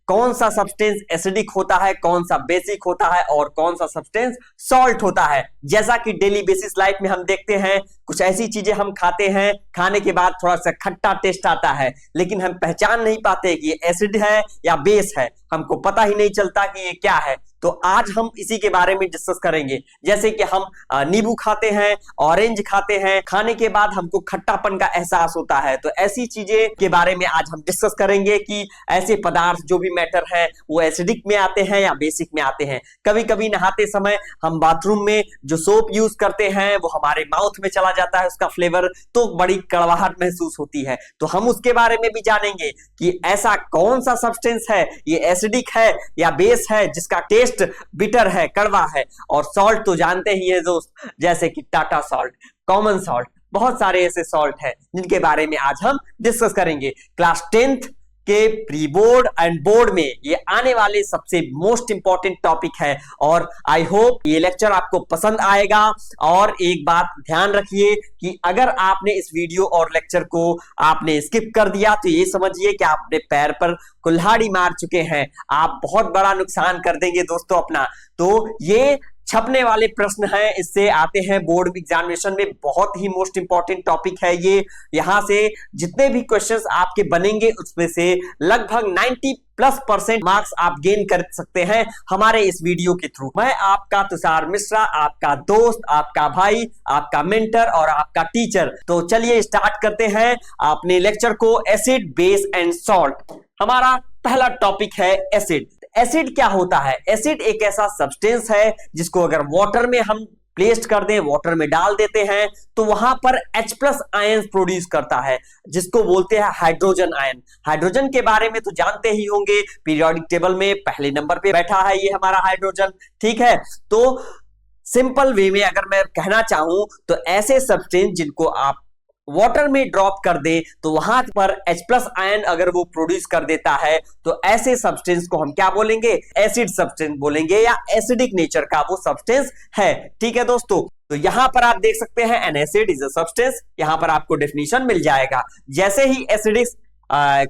कौन सा substance acidic होता है, कौन सा बेसिक होता है और कौन सा सब्सटेंस सॉल्ट होता है। जैसा कि डेली बेसिस लाइफ में हम देखते हैं, कुछ ऐसी चीजें हम खाते हैं, खाने के बाद थोड़ा सा खट्टा टेस्ट आता है, लेकिन हम पहचान नहीं पाते कि ये एसिड है या बेस है, हमको पता ही नहीं चलता कि ये क्या है। तो आज हम इसी के बारे में डिस्कस करेंगे। जैसे कि हम नींबू खाते हैं, ऑरेंज खाते हैं, खाने के बाद हमको खट्टापन का एहसास होता है। तो ऐसी चीजें के बारे में आज हम डिस्कस करेंगे कि ऐसे पदार्थ जो भी मैटर है वो एसिडिक में आते हैं या बेसिक में आते हैं। कभी कभी नहाते समय हम बाथरूम में जो सोप यूज करते हैं वो हमारे माउथ में चला जाता है, उसका फ्लेवर, तो बड़ी कड़वाहट महसूस होती है। तो हम उसके बारे में भी जानेंगे कि ऐसा कौन सा सब्सटेंस है, ये एसिडिक है या बेस है, जिसका टेस्ट बिटर है, कड़वा है। और सॉल्ट तो जानते ही है दोस्त, जैसे कि टाटा सॉल्ट, कॉमन सॉल्ट, बहुत सारे ऐसे सॉल्ट हैं जिनके बारे में आज हम डिस्कस करेंगे। क्लास 10th के प्री बोर्ड एंड बोर्ड में ये आने वाले सबसे मोस्ट इंपॉर्टेंट टॉपिक है और आई होप ये लेक्चर आपको पसंद आएगा। और एक बात ध्यान रखिए कि अगर आपने इस वीडियो और लेक्चर को आपने स्किप कर दिया तो ये समझिए कि आप अपने पैर पर कुल्हाड़ी मार चुके हैं, आप बहुत बड़ा नुकसान कर देंगे दोस्तों अपना। तो ये छपने वाले प्रश्न हैं, इससे आते हैं बोर्ड एग्जामिनेशन में, बहुत ही मोस्ट इंपॉर्टेंट टॉपिक है ये। यहां से जितने भी क्वेश्चंस आपके बनेंगे उसमें से लगभग 90+% मार्क्स आप गेन कर सकते हैं हमारे इस वीडियो के थ्रू। मैं आपका तुषार मिश्रा, आपका दोस्त, आपका भाई, आपका मेंटर और आपका टीचर। तो चलिए स्टार्ट करते हैं अपने लेक्चर को, एसिड, बेस एंड सॉल्ट। हमारा पहला टॉपिक है एसिड। एसिड क्या होता है? एसिड एक ऐसा सब्सटेंस है जिसको अगर वाटर में हम प्लेस्ड कर दें, वाटर में डाल देते हैं, तो वहां पर H+ आयन प्रोड्यूस करता है, जिसको बोलते हैं हाइड्रोजन आयन। हाइड्रोजन के बारे में तो जानते ही होंगे, पीरियोडिक टेबल में पहले नंबर पे बैठा है ये हमारा हाइड्रोजन, ठीक है। तो सिंपल वे में अगर मैं कहना चाहूं तो ऐसे सब्सटेंस जिनको आप वाटर में ड्रॉप कर दे तो वहां पर H+ आयन अगर वो प्रोड्यूस कर देता है तो ऐसे सब्सटेंस को हम क्या बोलेंगे? एसिड सब्सटेंस बोलेंगे, या एसिडिक नेचर का वो सब्सटेंस है, ठीक है दोस्तों। तो यहां पर आप देख सकते हैं N acid is a substance, यहां पर आपको डेफिनेशन मिल जाएगा। जैसे ही एसिडिक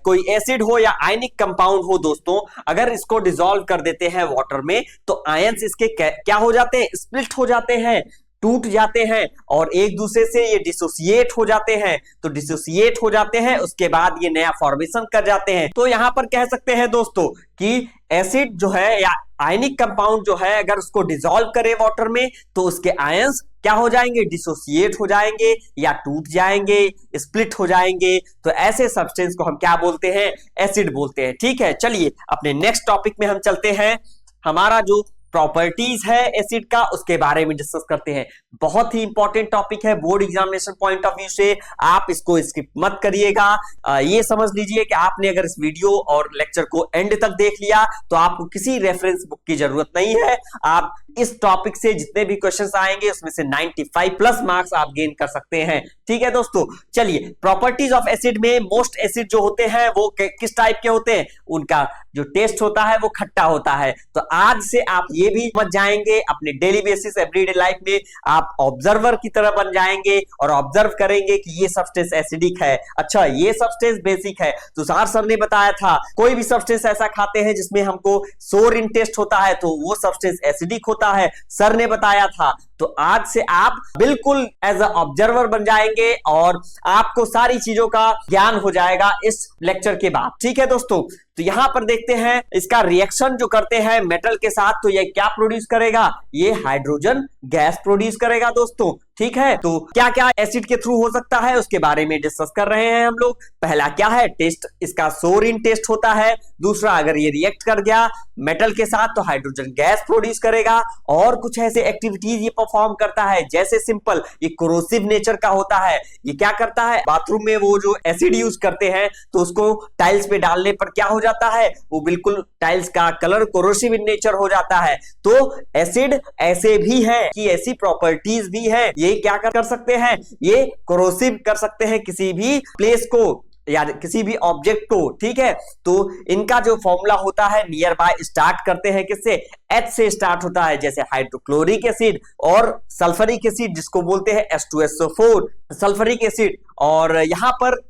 कोई एसिड हो या आयनिक कंपाउंड हो दोस्तों, अगर इसको डिसॉल्व कर देते हैं वाटर में तो आयंस इसके क्या हो जाते हैं? स्प्लिट हो जाते हैं, टूट जाते हैं और एक दूसरे से ये डिसोसिएट हो जाते हैं। तो डिसोसिएट हो जाते हैं, उसके बाद ये नया फॉर्मेशन कर जाते हैं। तो यहां पर कह सकते हैं दोस्तों कि एसिड जो है या आयनिक कंपाउंड जो है, अगर उसको डिसॉल्व करे वाटर में तो उसके आयंस क्या हो जाएंगे? डिसोसिएट हो जाएंगे या टूट जाएंगे, स्प्लिट हो जाएंगे। तो ऐसे सब्सटेंस को हम क्या बोलते हैं? एसिड बोलते हैं, ठीक है। चलिए अपने नेक्स्ट टॉपिक में हम चलते हैं। हमारा जो प्रॉपर्टीज है एसिड का उसके बारे में डिस्कस करते हैं। बहुत ही इंपॉर्टेंट टॉपिक है board examination point of view से, आप इसको स्किप मत करिएगा। ये समझ लीजिए कि आपने अगर इस वीडियो और लेक्चर को एंड तक देख लिया तो आपको किसी रेफरेंस बुक की जरूरत नहीं है। आप इस टॉपिक से जितने भी क्वेश्चंस आएंगे उसमें से 95+ मार्क्स आप गेन कर सकते हैं, ठीक है दोस्तों। चलिए प्रॉपर्टीज ऑफ एसिड में, मोस्ट एसिड जो होते हैं वो किस टाइप के होते हैं? उनका जो टेस्ट होता है वो खट्टा होता है। तो आज से आप ये भी समझ जाएंगे, अपने डेली बेसिस एवरीडे लाइफ में आप ऑब्जर्वर की तरह बन जाएंगे और ऑब्जर्व करेंगे कि ये सब्सटेंस एसिडिक है, अच्छा ये सब्सटेंस बेसिक है। तुषार सर ने बताया था कोई भी सब्सटेंस ऐसा खाते हैं जिसमें हमको सोर इन टेस्ट होता है तो वो सब्सटेंस एसिडिक होता है, सर ने बताया था। तो आज से आप बिल्कुल एज अ ऑब्जर्वर बन जाएंगे और आपको सारी चीजों का ज्ञान हो जाएगा इस लेक्चर के बाद, ठीक है दोस्तों। तो यहां पर देखते हैं इसका रिएक्शन जो करते हैं मेटल के साथ, तो ये क्या प्रोड्यूस करेगा? ये हाइड्रोजन गैस प्रोड्यूस करेगा दोस्तों, ठीक है। तो क्या क्या एसिड के थ्रू हो सकता है उसके बारे में डिस्कस कर रहे हैं हम लोग। पहला क्या है? टेस्ट, इसका सोरिन टेस्ट होता है। दूसरा, अगर ये रिएक्ट कर गया मेटल के साथ तो हाइड्रोजन गैस प्रोड्यूस करेगा और कुछ ऐसे एक्टिविटीज ये परफॉर्म करता है, जैसे सिंपल ये कोरोसिव नेचर का होता है। ये क्या करता है? बाथरूम में वो जो एसिड यूज करते हैं तो उसको टाइल्स पे डालने पर क्या हो जाता है? वो बिल्कुल टाइल्स का कलर कोरोसिव इन नेचर हो जाता है। तो एसिड ऐसे भी है कि ऐसी प्रॉपर्टीज भी है, ये क्या कर सकते हैं? ये कोरोसिव कर सकते हैं किसी भी प्लेस को या किसी भी ऑब्जेक्ट को, ठीक है। तो इनका जो फॉर्मूला होता है नियर बाय स्टार्ट करते हैं किससे? H से स्टार्ट होता है, जैसे हाइड्रोक्लोरिक एसिड और सल्फ्यूरिक एसिड जिसको बोलते हैं H2SO4 सल्फ्यूरिक एसिड। और यहां पर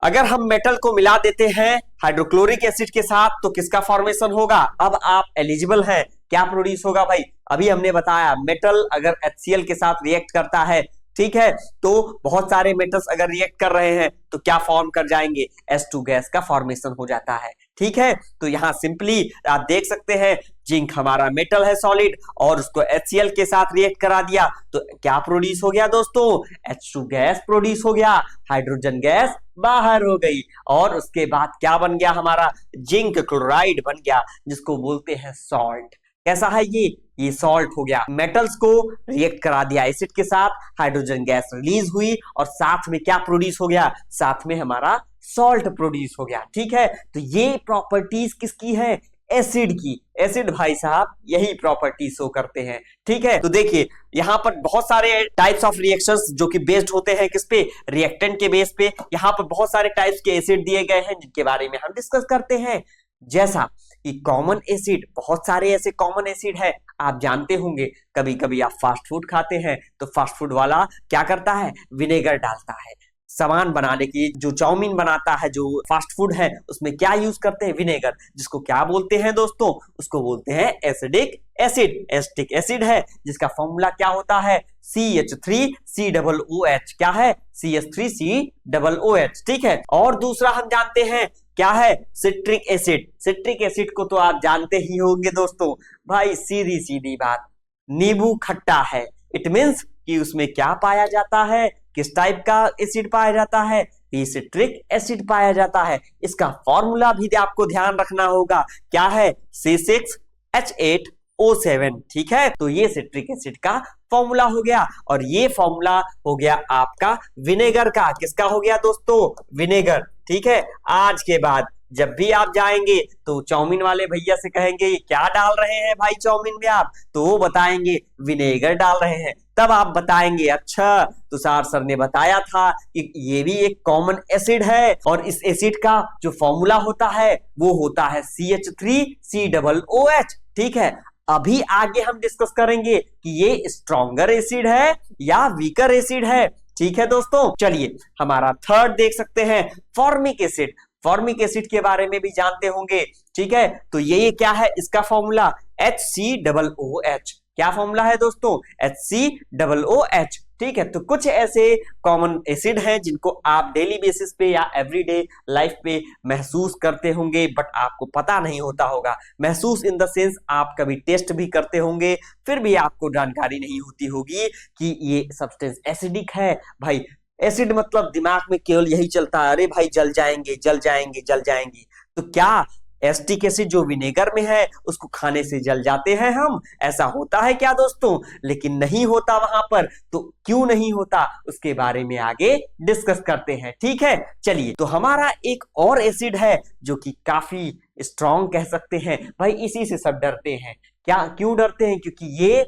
अगर हम मेटल को मिला देते हैं हाइड्रोक्लोरिक एसिड के साथ तो किसका फॉर्मेशन होगा? अब आप एलिजिबल हैं, क्या प्रोड्यूस होगा भाई? अभी हमने बताया मेटल अगर HCl के साथ रिएक्ट करता है, ठीक है, तो बहुत सारे मेटल्स अगर रिएक्ट कर रहे हैं तो क्या फॉर्म कर जाएंगे? H2 गैस का फॉर्मेशन हो जाता है, ठीक है। तो यहां सिंपली आप देख सकते हैं जिंक हमारा मेटल है सॉलिड और उसको HCl के साथ रिएक्ट करा दिया तो क्या प्रोड्यूस हो गया दोस्तों? H2 गैस प्रोड्यूस हो गया, हाइड्रोजन गैस बाहर हो गई और उसके बाद क्या बन गया? हमारा जिंक क्लोराइड बन गया, जिसको बोलते हैं सॉल्ट। कैसा है ये सॉल्ट हो गया। मेटल्स को रिएक्ट करा दिया एसिड के साथ, हाइड्रोजन गैस रिलीज हुई और साथ में क्या प्रोड्यूस हो गया? साथ में हमारा सॉल्ट प्रोड्यूस हो गया, ठीक है। तो ये प्रॉपर्टीज किसकी है? एसिड की। एसिड भाई साहब यही प्रॉपर्टी शो करते हैं, ठीक है। तो देखिए यहाँ पर बहुत सारे टाइप्स ऑफ रिएक्शंस जो कि बेस्ड होते हैं किस पे? रिएक्टेंट के बेस पे। यहाँ पर बहुत सारे टाइप्स के एसिड दिए गए हैं जिनके बारे में हम डिस्कस करते हैं, जैसा कि कॉमन एसिड। बहुत सारे ऐसे कॉमन एसिड है, आप जानते होंगे। कभी कभी आप फास्ट फूड खाते हैं तो फास्ट फूड वाला क्या करता है? विनेगर डालता है सामान बनाने की। जो चाउमीन बनाता है, जो फास्ट फूड है, उसमें क्या यूज करते हैं? विनेगर, जिसको क्या बोलते हैं दोस्तों? उसको बोलते हैं एसिडिक एसिड। एसिडिक एसिड है जिसका फॉर्मूला क्या होता है? CH3COOH। क्या है? CH3COOH, ठीक है। और दूसरा हम जानते हैं क्या है? Citric acid. सिट्रिक एसिड को तो आप जानते ही होंगे दोस्तों, भाई सीधी सीधी बात, नींबू खट्टा है। इट मींस कि उसमें क्या पाया जाता है? किस टाइप का एसिड पाया जाता है? सिट्रिक एसिड पाया जाता है। इसका फॉर्मूला भी आपको ध्यान रखना होगा, क्या है? C6H8O7, ठीक है। तो ये सिट्रिक एसिड का फॉर्मूला हो गया और ये फॉर्मूला हो गया आपका विनेगर का। किसका हो गया दोस्तों? विनेगर, ठीक है। आज के बाद जब भी आप जाएंगे तो चाउमीन वाले भैया से कहेंगे क्या डाल रहे हैं भाई चाउमीन में आप? तो वो बताएंगे विनेगर डाल रहे हैं। तब आप बताएंगे अच्छा तुषार सर ने बताया था कि ये भी एक कॉमन एसिड है और इस एसिड का जो फॉर्मूला होता है वो होता है CH3COOH, ठीक है। अभी आगे हम डिस्कस करेंगे कि ये स्ट्रॉन्गर एसिड है या वीकर एसिड है, ठीक है दोस्तों। चलिए हमारा थर्ड देख सकते हैं, फॉर्मिक एसिड। फॉर्मिक एसिड के बारे में भी जानते होंगे, ठीक है। तो ये क्या है? इसका फॉर्मूला HCOOH। क्या फॉर्मूला है दोस्तों? HCOOH, ठीक है। तो कुछ ऐसे कॉमन एसिड हैं जिनको आप डेली बेसिस पे या एवरीडे लाइफ पे महसूस करते होंगे, बट आपको पता नहीं होता होगा। महसूस इन द सेंस आप कभी टेस्ट भी करते होंगे, फिर भी आपको जानकारी नहीं होती होगी कि ये सब्सटेंस एसिडिक है। भाई एसिड मतलब दिमाग में केवल यही चलता है, अरे भाई जल जाएंगे जल जाएंगे जल जाएंगे। तो क्या एसिटिक एसिड जो विनेगर में है उसको खाने से जल जाते हैं हम? ऐसा होता है क्या दोस्तों? लेकिन नहीं होता वहां पर। तो क्यों नहीं होता उसके बारे में आगे डिस्कस करते हैं, ठीक है। चलिए तो हमारा एक और एसिड है जो कि काफी स्ट्रॉन्ग कह सकते हैं भाई, इसी से सब डरते हैं। क्या क्यों डरते हैं? क्योंकि ये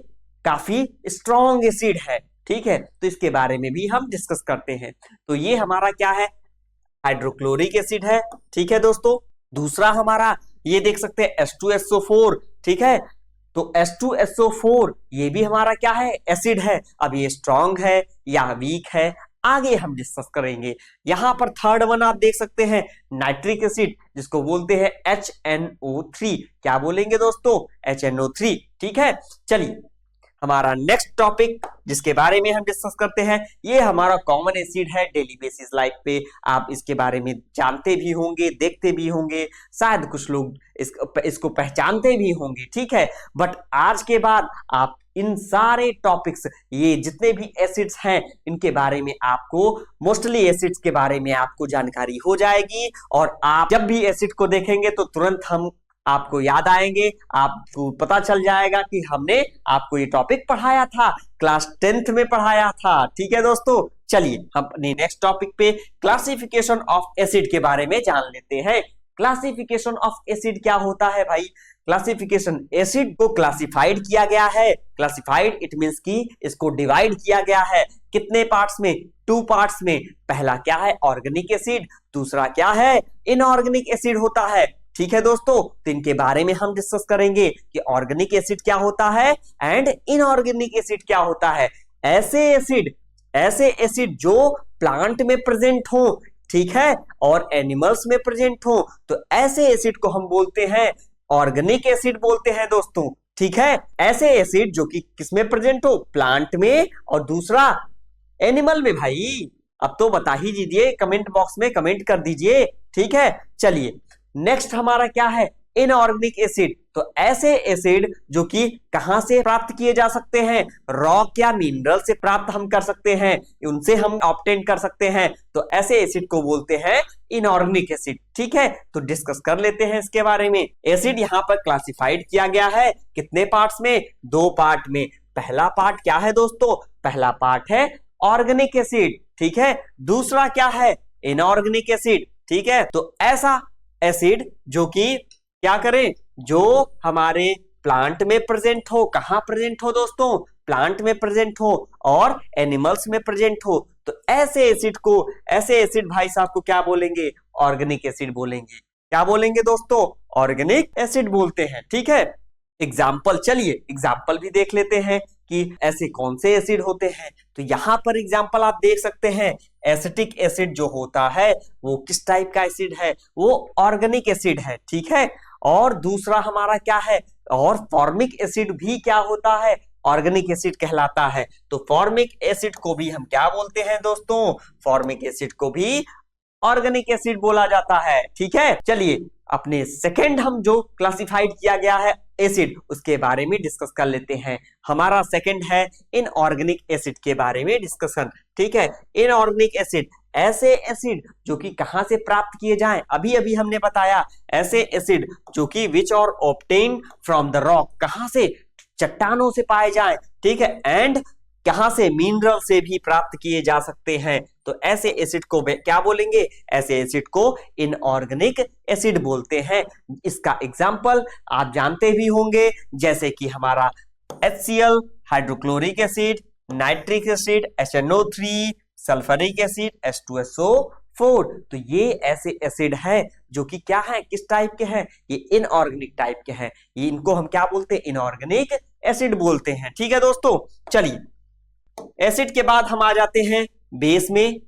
काफी स्ट्रॉन्ग एसिड है, ठीक है। तो इसके बारे में भी हम डिस्कस करते हैं। तो ये हमारा क्या है? हाइड्रोक्लोरिक एसिड है, ठीक है दोस्तों। दूसरा हमारा ये देख सकते हैं H2SO4, ठीक है। तो H2SO4 ये भी हमारा क्या है? एसिड है। अब ये स्ट्रॉन्ग है या वीक है, आगे हम डिस्कस करेंगे। यहां पर थर्ड वन आप देख सकते हैं नाइट्रिक एसिड, जिसको बोलते हैं HNO3। क्या बोलेंगे दोस्तों? HNO3, ठीक है। चलिए हमारा नेक्स्ट टॉपिक जिसके बारे में हम डिस्कस करते हैं, ये हमारा कॉमन एसिड है डेली बेसिस लाइफ पे। आप इसके बारे में जानते भी होंगे, देखते भी होंगे, शायद कुछ लोग इसको पहचानते भी होंगे, ठीक है। बट आज के बाद आप इन सारे टॉपिक्स, ये जितने भी एसिड्स हैं, इनके बारे में आपको मोस्टली एसिड्स के बारे में आपको जानकारी हो जाएगी और आप जब भी एसिड को देखेंगे तो तुरंत हम आपको याद आएंगे, आपको पता चल जाएगा कि हमने आपको ये टॉपिक पढ़ाया था, क्लास 10th में पढ़ाया था, ठीक है दोस्तों। चलिए हम अपने नेक्स्ट टॉपिक पे क्लासिफिकेशन ऑफ एसिड के बारे में जान लेते हैं। क्लासिफिकेशन ऑफ एसिड क्या होता है भाई? क्लासिफिकेशन, एसिड को क्लासिफाइड किया गया है। क्लासिफाइड इट मींस कि इसको डिवाइड किया गया है कितने पार्ट्स में? 2 पार्ट्स में। पहला क्या है? ऑर्गेनिक एसिड, दूसरा क्या है? इनऑर्गेनिक एसिड होता है, ठीक है दोस्तों। तो इनके बारे में हम डिस्कस करेंगे कि ऑर्गेनिक एसिड क्या होता है एंड इनऑर्गेनिक एसिड क्या होता है। ऐसे एसिड जो प्लांट में प्रेजेंट हो, ठीक है, और एनिमल्स में प्रेजेंट हो तो ऐसे एसिड को हम बोलते हैं ऑर्गेनिक एसिड बोलते हैं दोस्तों। ठीक है, ऐसे एसिड जो कि किसमें प्रेजेंट हो, प्लांट में और दूसरा एनिमल में। भाई अब तो बता ही दीजिए, कमेंट बॉक्स में कमेंट कर दीजिए। ठीक है, चलिए नेक्स्ट हमारा क्या है, इनऑर्गेनिक एसिड। तो ऐसे एसिड जो कि कहां से प्राप्त किए जा सकते हैं, रॉक या मिनरल से प्राप्त हम कर सकते हैं, उनसे हम ऑब्टेन कर सकते हैं, तो ऐसे एसिड को बोलते हैं इनऑर्गेनिक एसिड। ठीक है, तो डिस्कस कर लेते हैं इसके बारे में। एसिड यहां पर क्लासिफाइड किया गया है कितने पार्ट्स में, 2 पार्ट में। पहला पार्ट क्या है दोस्तों, पहला पार्ट है ऑर्गेनिक एसिड। ठीक है, दूसरा क्या है, इनऑर्गेनिक एसिड। ठीक है, तो ऐसा एसिड जो कि क्या करें, जो हमारे प्लांट में प्रेजेंट हो, कहां प्रेजेंट हो दोस्तों, प्लांट में प्रेजेंट हो और एनिमल्स में प्रेजेंट हो, तो ऐसे एसिड को, ऐसे एसिड भाई साहब को क्या बोलेंगे, ऑर्गेनिक एसिड बोलेंगे। क्या बोलेंगे दोस्तों, ऑर्गेनिक एसिड बोलते हैं। ठीक है, एग्जाम्पल, चलिए एग्जाम्पल भी देख लेते हैं कि ऐसे कौन से एसिड होते हैं। तो यहां पर एग्जाम्पल आप देख सकते हैं, एसिटिक एसिड जो होता है वो किस टाइप का एसिड है, वो ऑर्गेनिक एसिड है। ठीक है, और दूसरा हमारा क्या है, और फॉर्मिक एसिड भी क्या होता है, ऑर्गेनिक एसिड कहलाता है। तो फॉर्मिक एसिड को भी हम क्या बोलते हैं दोस्तों, फॉर्मिक एसिड को भी ऑर्गेनिक एसिड बोला जाता है। ठीक है, चलिए अपने सेकंड हम जो क्लासिफाइड किया गया है एसिड, उसके बारे में डिस्कस कर लेते हैं। हमारा सेकंड है इनऑर्गेनिक एसिड के बारे में डिस्कशन। ठीक है, इनऑर्गेनिक एसिड ऐसे एसिड जो कि कहां से प्राप्त किए जाएं, अभी अभी हमने बताया, ऐसे एसिड जो कि which are obtain from the rock, कहां से, चट्टानों से पाए जाएं। ठीक है, एंड कहां से, मिनरल से भी प्राप्त किए जा सकते हैं। तो ऐसे एसिड को क्या बोलेंगे, ऐसे एसिड को इनऑर्गेनिक एसिड बोलते हैं। इसका एग्जांपल आप जानते भी होंगे, जैसे कि हमारा HCl, hydrochloric acid, nitric acid HNO3, sulphuric acid H2SO4। तो ये ऐसे एसिड है जो कि क्या है, किस टाइप के हैं, ये इनऑर्गेनिक टाइप के हैं। ये इनको हम क्या बोलते हैं, इनऑर्गेनिक एसिड बोलते हैं। ठीक है दोस्तों, चलिए एसिड के बाद हम आ जाते हैं बेस में,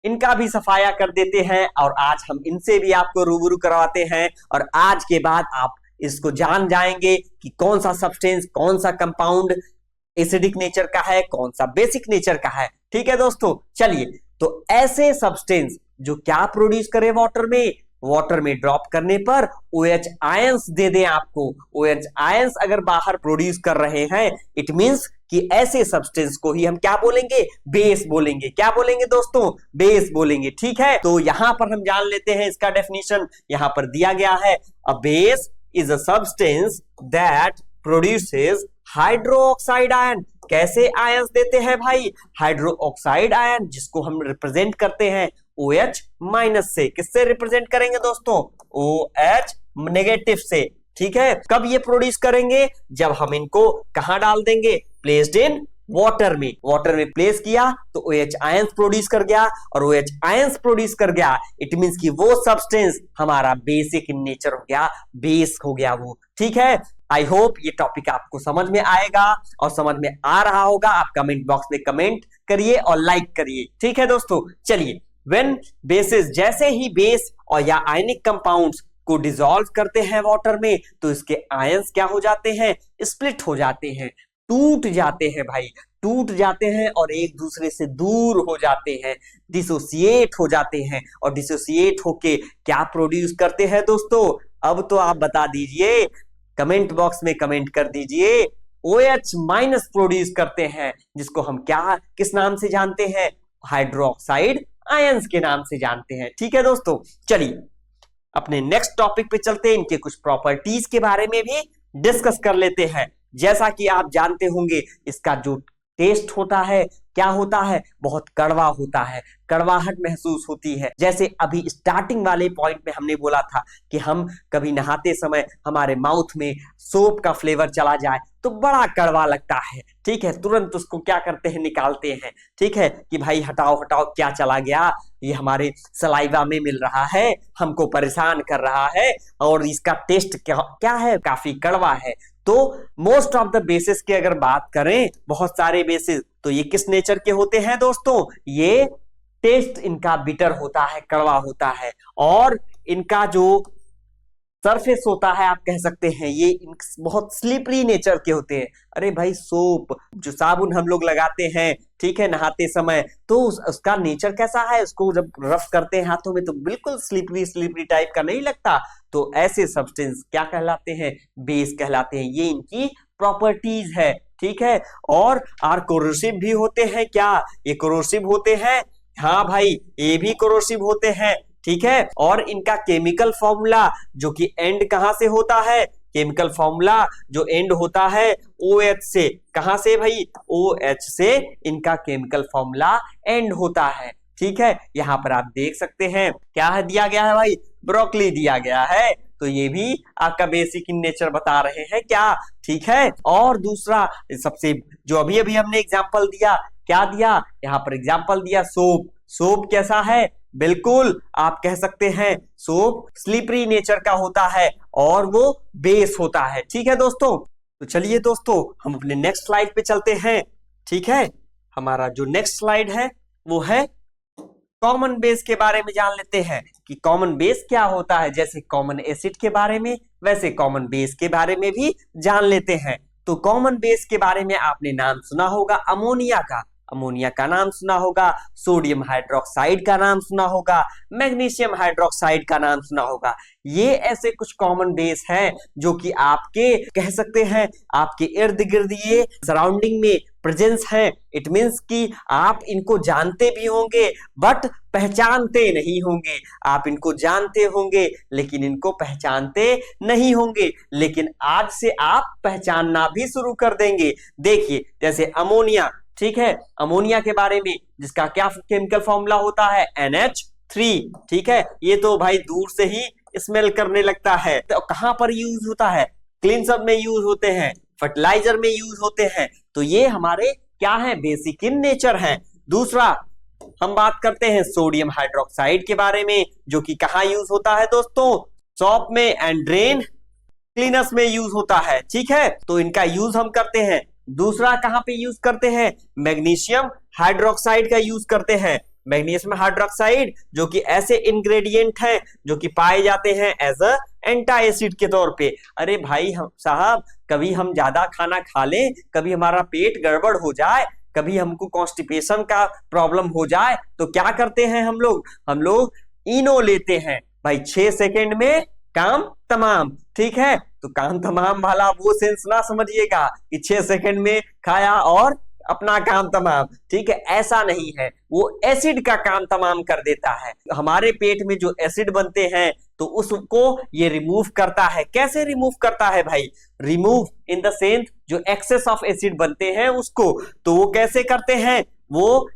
इनका भी सफाया कर देते हैं और आज हम इनसे भी आपको रूबरू करवाते हैं। और आज के बाद आप इसको जान जाएंगे कि कौन सा सब्सटेंस, कौन सा कंपाउंड एसिडिक नेचर का है, कौन सा बेसिक नेचर का है। ठीक है दोस्तों, चलिए तो ऐसे सब्सटेंस जो क्या प्रोड्यूस करे वाटर में, वाटर में ड्रॉप करने पर OH आयंस दे दें आपको। OH आयंस अगर बाहर प्रोड्यूस कर रहे हैं, इट मींस कि ऐसे सब्सटेंस को ही हम क्या बोलेंगे, बेस बोलेंगे। क्या बोलेंगे दोस्तों, बेस बोलेंगे। ठीक है, तो यहां पर हम जान लेते हैं इसका डेफिनेशन, यहां पर दिया गया है, a base is a substance that produces hydroxide ion. कैसे आयंस देते हैं भाई, हाइड्रोक्साइड आयन, जिसको हम रिप्रेजेंट करते हैं OH माइनस से। किससे रिप्रेजेंट करेंगे दोस्तों, OH नेगेटिव से। ठीक है, कब ये प्रोड्यूस करेंगे, जब हम इनको कहां डाल देंगे, प्लेस्ड इन वाटर में। वाटर में प्लेस किया तो OH आयंस प्रोड्यूस कर गया, और OH आयंस प्रोड्यूस कर गया, इट मींस कि वो सब्सटेंस हमारा बेसिक इन नेचर हो गया, बेस हो गया वो। ठीक है, आई होप ये टॉपिक आपको समझ में आएगा, और समझ में आ रहा होगा। आप कमेंट बॉक्स में कमेंट करिए और लाइक करिए। ठीक है दोस्तों, चलिए व्हेन बेसिस, जैसे ही बेस और या आयनिक कंपाउंड्स को डिसॉल्व करते हैं वाटर में, तो इसके आयंस क्या हो जाते हैं, स्प्लिट हो जाते हैं, टूट जाते हैं भाई, टूट जाते हैं और एक दूसरे से दूर हो जाते हैं, डिसोसिएट हो जाते हैं। और डिसोसिएट होके क्या प्रोड्यूस करते हैं दोस्तों, अब तो आप बता दीजिए, कमेंट बॉक्स में कमेंट कर दीजिए। OH माइनस प्रोड्यूस करते हैं, जिसको हम क्या, किस नाम से जानते हैं, हाइड्रोक्साइड आयंस के नाम से जानते हैं। ठीक है दोस्तों, चलिए अपने नेक्स्ट टॉपिक पे चलते हैं, इनके कुछ प्रॉपर्टीज के बारे में भी डिस्कस कर लेते हैं। जैसा कि आप जानते होंगे, इसका जो टेस्ट होता है, क्या होता है, बहुत कड़वा होता है, कड़वाहट महसूस होती है। जैसे अभी स्टार्टिंग वाले पॉइंट में हमने बोला था कि हम कभी नहाते समय हमारे माउथ में सोप का फ्लेवर चला जाए तो बड़ा कड़वा लगता है। ठीक है, तुरंत उसको क्या करते हैं, निकालते हैं। ठीक है, कि भाई हटाओ हटाओ, क्या चला गया, ये हमारे सलाइवा में मिल रहा है, हमको परेशान कर रहा है, और इसका टेस्ट क्या है, काफी कड़वा है। तो मोस्ट ऑफ द बेसिस की अगर बात करें, बहुत सारे बेसिस, तो ये किस नेचर के होते हैं दोस्तों, ये टेस्ट इनका बिटर होता है, कड़वा होता है, और इनका जो सरफेस होता है आप कह सकते हैं ये बहुत स्लिपरी नेचर के होते हैं। अरे भाई सोप, जो साबुन हम लोग लगाते हैं, ठीक है, नहाते समय, तो उसका नेचर कैसा है, उसको जब रफ करते हैं हाथों में तो बिल्कुल स्लिपरी स्लिपरी टाइप का नहीं लगता। तो ऐसे सब्सटेंस क्या कहलाते हैं, बेस कहलाते हैं। ये इनकी प्रॉपर्टीज है, ठीक है। और आर कोरोसिव भी होते हैं क्या, ये कोरोसिव होते हैं, हाँ भाई ये भी कोरोसिव होते हैं, ठीक है। और इनका केमिकल फॉर्मूला जो कि एंड कहां से होता है, केमिकल फॉर्मूला जो एंड होता है OH से, कहां से भाई, OH से इनका केमिकल फॉर्मूला एंड होता है, ठीक है। यहां पर आप देख सकते हैं क्या है दिया गया है भाई, ब्रोकली दिया गया है, तो ये भी आपका बेसिक इन नेचर बता रहे हैं क्या, ठीक है। और दूसरा सबसे जो अभी अभी हमने एग्जांपल दिया, क्या दिया यहाँ पर एग्जांपल दिया, सोप। सोप कैसा है, बिल्कुल आप कह सकते हैं सोप स्लिपरी नेचर का होता है और वो बेस होता है, ठीक है दोस्तों। तो चलिए दोस्तों हम अपने नेक्स्ट स्लाइड पे चलते हैं, ठीक है। हमारा जो नेक्स्ट स्लाइड है वो है कॉमन बेस के बारे में जान लेते हैं कि कॉमन बेस क्या होता है। जैसे कॉमन एसिड के बारे में, वैसे कॉमन बेस के बारे में भी जान लेते हैं। तो कॉमन बेस के बारे में आपने नाम सुना होगा अमोनिया का, अमोनिया का नाम सुना होगा, सोडियम हाइड्रोक्साइड का नाम सुना होगा, मैग्नीशियम हाइड्रोक्साइड का नाम सुना होगा। ये ऐसे कुछ कॉमन बेस हैं जो कि आपके कह सकते हैं आपके इर्द गिर्द ये सराउंडिंग में प्रेजेंस है। इट मींस कि आप इनको जानते भी होंगे बट पहचानते नहीं होंगे। आप इनको जानते होंगे लेकिन इनको पहचानते नहीं होंगे, लेकिन आज से आप पहचानना भी शुरू कर देंगे। देखिए जैसे अमोनिया, ठीक है, अमोनिया के बारे में जिसका क्या केमिकल फॉर्मूला होता है, NH3, ठीक है। ये तो भाई दूर से ही स्मेल करने लगता है। तो कहां पर यूज होता है, क्लींसर में यूज होते हैं, फर्टिलाइजर में यूज होते हैं। तो ये हमारे क्या है, बेसिक इन नेचर है। दूसरा हम बात करते हैं सोडियम हाइड्रोक्साइड के बारे में, जो कि कहां यूज होता है दोस्तों, सॉप में एंड ड्रेन क्लीनर्स में यूज होता है, ठीक है। तो इनका यूज हम करते हैं। दूसरा कहां पे यूज करते हैं, मैग्नीशियम हाइड्रोक्साइड का यूज करते हैं। मैग्नीशियम हाइड्रोक्साइड जो कि ऐसे इंग्रेडिएंट हैं जो कि पाए जाते हैं एज अ एंटी एसिड के तौर पे। अरे भाई हम साहब, कभी हम ज्यादा खाना खा लें, कभी हमारा पेट गड़बड़ हो जाए, कभी हमको कॉन्स्टिपेशन का प्रॉब्लम हो जाए, तो क्या करते हैं हम लोग इनो लेते हैं भाई, 6 सेकेंड में काम तमाम, ठीक है। तो काम तमाम वाला वो सेंस ना समझिएगा कि 6 सेकंड में खाया और अपना काम तमाम, ठीक है, ऐसा नहीं है। वो एसिड का काम तमाम कर देता है। हमारे पेट में जो एसिड बनते हैं तो उसको ये रिमूव करता है। कैसे रिमूव करता है भाई, रिमूव इन द सेंस जो एक्सेस ऑफ एसिड बनते हैं उसको। तो वो कैसे करते हैं, वो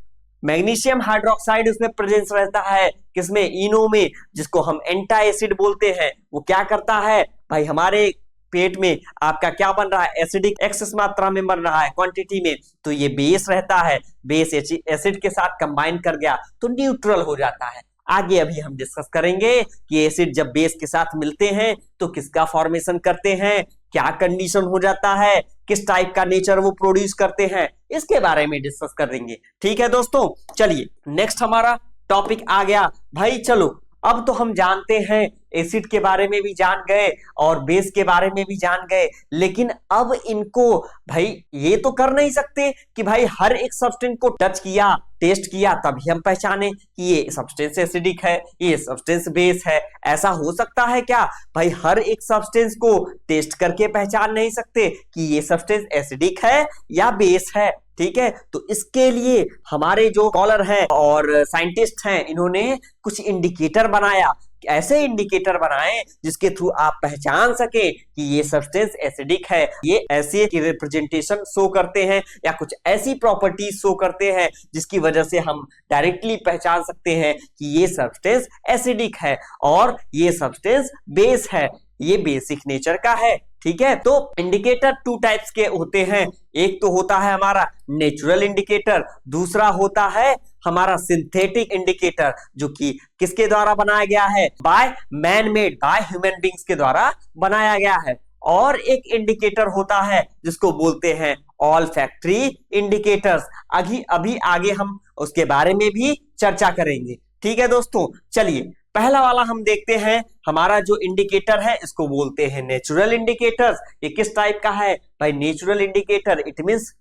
मैग्नीशियम हाइड्रोक्साइड उसमें प्रेजेंस रहता है, किसमें, इनो में, जिसको हम एंटी एसिड बोलते हैं। वो क्या करता है भाई, हमारे पेट में आपका क्या बन रहा है, एसिडिक एक्सेस मात्रा में बन रहा है, क्वांटिटी में, तो ये बेस रहता है, बेस एसिड के साथ कंबाइन कर गया तो न्यूट्रल हो जाता है। आगे अभी हम डिस्कस करेंगे कि एसिड जब बेस के साथ मिलते हैं तो किसका फॉर्मेशन करते हैं, क्या कंडीशन हो जाता है, किस टाइप का नेचर वो प्रोड्यूस करते हैं, इसके बारे में डिस्कस करेंगे, ठीक है दोस्तों। चलिए नेक्स्ट हमारा टॉपिक आ गया भाई। चलो अब तो हम जानते हैं, एसिड के बारे में भी जान गए और बेस के बारे में भी जान गए, लेकिन अब इनको भाई ये तो कर नहीं सकते कि भाई हर एक सब्सटेंस को टच किया, टेस्ट किया तभी हम पहचाने कि ये सब्सटेंस एसिडिक है, ये सब्सटेंस बेस है। ऐसा हो सकता है क्या भाई, हर एक सब्सटेंस को टेस्ट करके पहचान नहीं सकते कि ये सब्सटेंस एसिडिक है या बेस है, ठीक है। तो इसके लिए हमारे जो स्कॉलर हैं और साइंटिस्ट हैं, इन्होंने कुछ इंडिकेटर बनाया। ऐसे इंडिकेटर बनाएं जिसके थ्रू आप पहचान सके कि ये सब्सटेंस एसिडिक है, ये ऐसे रिप्रेजेंटेशन शो करते हैं या कुछ ऐसी प्रॉपर्टीज शो करते हैं जिसकी वजह से हम डायरेक्टली पहचान सकते हैं कि ये सब्सटेंस एसिडिक है और ये सब्सटेंस बेस है, ये बेसिक नेचर का है, ठीक है। तो इंडिकेटर 2 टाइप्स के होते हैं। एक तो होता है हमारा नेचुरल इंडिकेटर, दूसरा होता है हमारा सिंथेटिक इंडिकेटर, जो कि किसके द्वारा बनाया गया है, by man made, by human beings के द्वारा बनाया गया है। और एक इंडिकेटर होता है जिसको बोलते हैं ऑल्फैक्टरी इंडिकेटर्स। अभी आगे हम उसके बारे में भी चर्चा करेंगे। ठीक है दोस्तों, चलिए पहला वाला हम देखते हैं। हमारा जो इंडिकेटर है इसको बोलते हैं नेचुरल इंडिकेटर्स। ये किस टाइप का है भाई? Natural indicator, it means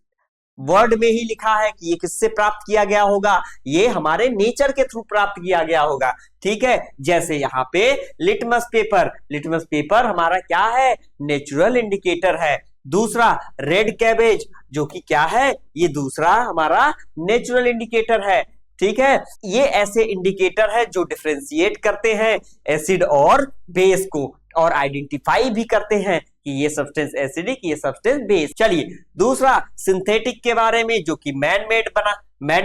word में ही लिखा है कि ये किससे प्राप्त किया गया होगा, ये हमारे नेचर के थ्रू प्राप्त किया गया होगा। ठीक है, जैसे यहाँ पे लिटमस पेपर, लिटमस पेपर हमारा क्या है? नेचुरल इंडिकेटर है। दूसरा रेड कैबेज, जो कि क्या है? ये दूसरा हमारा नेचुरल इंडिकेटर है। ठीक है, ये ऐसे इंडिकेटर है जो डिफरेंशिएट करते हैं एसिड और बेस को, और आइडेंटिफाई भी करते हैं कि ये सब्सटेंस एसिडिक, ये सब्सटेंस बेस। चलिए दूसरा सिंथेटिक के बारे में, जो कि मैन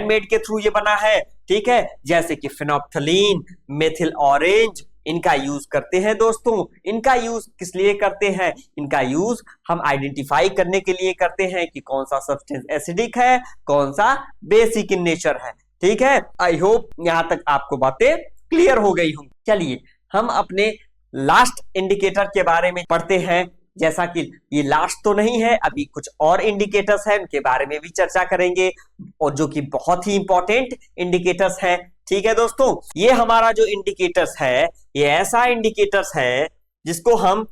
मेड के थ्रू ये बना है। ठीक है, जैसे कि फिनोप्थलीन, मेथिल ऑरेंज, इनका यूज करते हैं दोस्तों। इनका यूज किस लिए करते हैं? इनका यूज हम आइडेंटिफाई करने के लिए करते हैं कि कौन सा सब्सटेंस एसिडिक है, कौन सा बेसिक इन नेचर है। ठीक है, आई होप यहां तक आपको बातें क्लियर हो गई होंगी। चलिए हम अपने लास्ट इंडिकेटर के बारे में पढ़ते हैं। जैसा कि ये लास्ट तो नहीं है, अभी कुछ और इंडिकेटर्स हैं, उनके बारे में भी चर्चा करेंगे, और जो कि बहुत ही इंपॉर्टेंट इंडिकेटर्स हैं। ठीक है दोस्तों, ये हमारा जो इंडिकेटर्स है, ये ऐसा इंडिकेटर्स है जिसको हम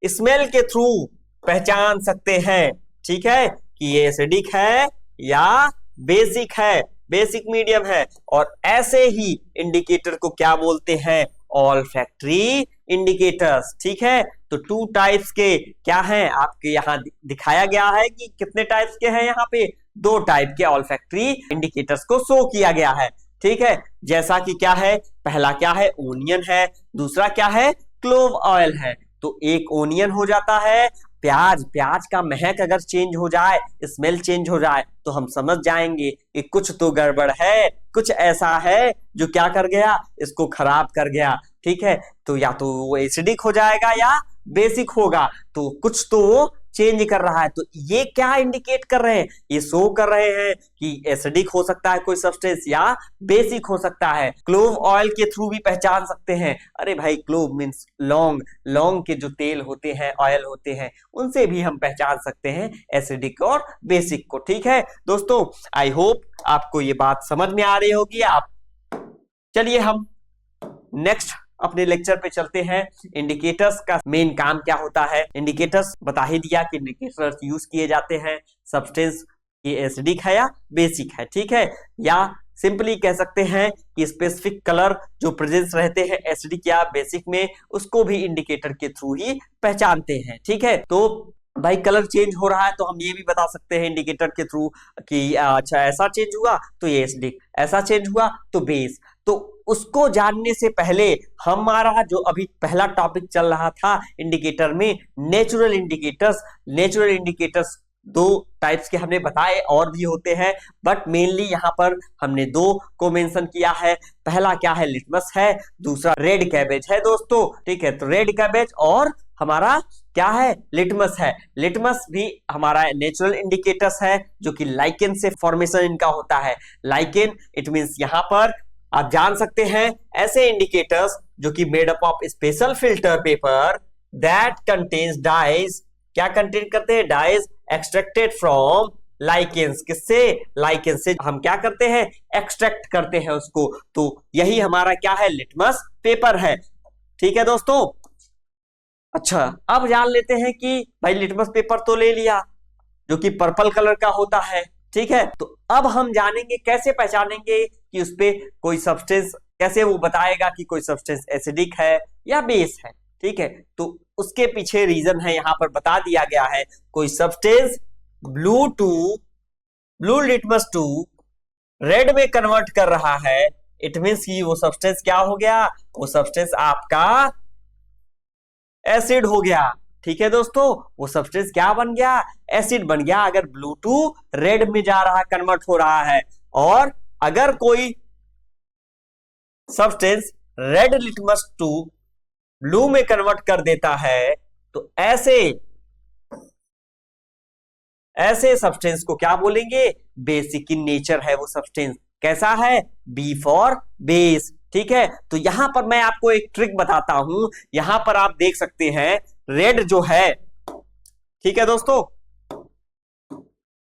स्मेल के थ्रू पहचान सकते हैं। ठीक है, कि ये एसिडिक है या बेसिक है, बेसिक मीडियम है। और ऐसे ही इंडिकेटर को क्या बोलते हैं? Olfactory indicators. ठीक है, तो 2 टाइप्स के क्या हैं आपके यहाँ दिखाया गया है कि कितने टाइप्स के हैं? यहाँ पे 2 टाइप के ऑल्फैक्टरी इंडिकेटर्स को शो किया गया है। ठीक है, जैसा कि क्या है? पहला क्या है? ओनियन है। दूसरा क्या है? क्लोव ऑयल है। तो एक ओनियन हो जाता है, प्याज का महक अगर चेंज हो जाए, स्मेल चेंज हो जाए, तो हम समझ जाएंगे कि कुछ तो गड़बड़ है, कुछ ऐसा है जो क्या कर गया? इसको खराब कर गया। ठीक है, तो या तो वो एसिडिक हो जाएगा या बेसिक होगा, तो कुछ तो वो चेंज कर रहा है। तो ये क्या इंडिकेट कर रहे हैं? ये शो कर रहे हैं कि एसिडिक हो सकता है कोई सब्सटेंस या बेसिक हो सकता है। क्लोव ऑयल के थ्रू भी पहचान सकते हैं। अरे भाई, क्लोव मींस लौंग के जो तेल होते हैं, ऑयल होते हैं, उनसे भी हम पहचान सकते हैं एसिडिक और बेसिक को। ठीक है दोस्तों, आई होप आपको ये बात समझ में आ रही होगी। आप चलिए हम नेक्स्ट अपने लेक्चर पे चलते हैं। इंडिकेटर्स का मेन काम क्या होता है? इंडिकेटर्स बता ही दिया कि इंडिकेटर्स यूज किए जाते हैं सब्सटेंस ये एसिडिक है या बेसिक है। ठीक है, या सिंपली कह सकते हैं कि स्पेसिफिक कलर जो प्रेजेंस रहते हैं एसिडिक या बेसिक में, उसको भी इंडिकेटर के थ्रू ही पहचानते हैं। ठीक है, तो भाई कलर चेंज हो रहा है तो हम ये भी बता सकते हैं इंडिकेटर के थ्रू कि अच्छा ऐसा चेंज हुआ तो ये एसिडिक, ऐसा चेंज हुआ तो बेस। तो उसको जानने से पहले हमारा जो अभी पहला टॉपिक चल रहा था इंडिकेटर में, नेचुरल इंडिकेटर्स 2 टाइप्स के हमने बताए, और भी होते हैं, बट मेनली यहाँ पर हमने 2 को मेंशन किया है। पहला क्या है? लिटमस है। दूसरा रेड कैबेज है दोस्तों। ठीक है, तो रेड कैबेज और हमारा क्या है? लिटमस है। लिटमस भी हमारा नेचुरल इंडिकेटर्स है, जो कि लाइकेन से फॉर्मेशन इनका होता है। लाइकेन इट मींस यहाँ पर आप जान सकते हैं ऐसे इंडिकेटर्स जो कि made up of special filter paper that contains dyes. क्या कंटेन करते हैं? Dyes extracted from lichens. किससे? लाइकेन से हम क्या करते हैं? एक्सट्रैक्ट करते हैं उसको। तो यही हमारा क्या है? लिटमस पेपर है। ठीक है दोस्तों, अच्छा अब जान लेते हैं कि भाई लिटमस पेपर तो ले लिया जो कि पर्पल कलर का होता है। ठीक है, तो अब हम जानेंगे कैसे पहचानेंगे कि उस पे कोई सब्सटेंस, कैसे वो बताएगा कि कोई सब्सटेंस एसिडिक है या बेस है। ठीक है, तो उसके पीछे रीजन है, यहां पर बता दिया गया है। कोई substance blue litmus to red में कन्वर्ट कर रहा है, इट मींस कि वो सब्सटेंस क्या हो गया? वो सब्सटेंस आपका एसिड हो गया। ठीक है दोस्तों, वो सब्सटेंस क्या बन गया? एसिड बन गया। अगर ब्लू टू रेड में जा रहा है, कन्वर्ट हो रहा है, और अगर कोई substance red litmus to blue में कन्वर्ट कर देता है, तो ऐसे सब्सटेंस को क्या बोलेंगे? बेसिक इन नेचर है वो सब्सटेंस। कैसा है? B for base. ठीक है, तो यहां पर मैं आपको एक ट्रिक बताता हूं। यहां पर आप देख सकते हैं रेड जो है, ठीक है दोस्तों,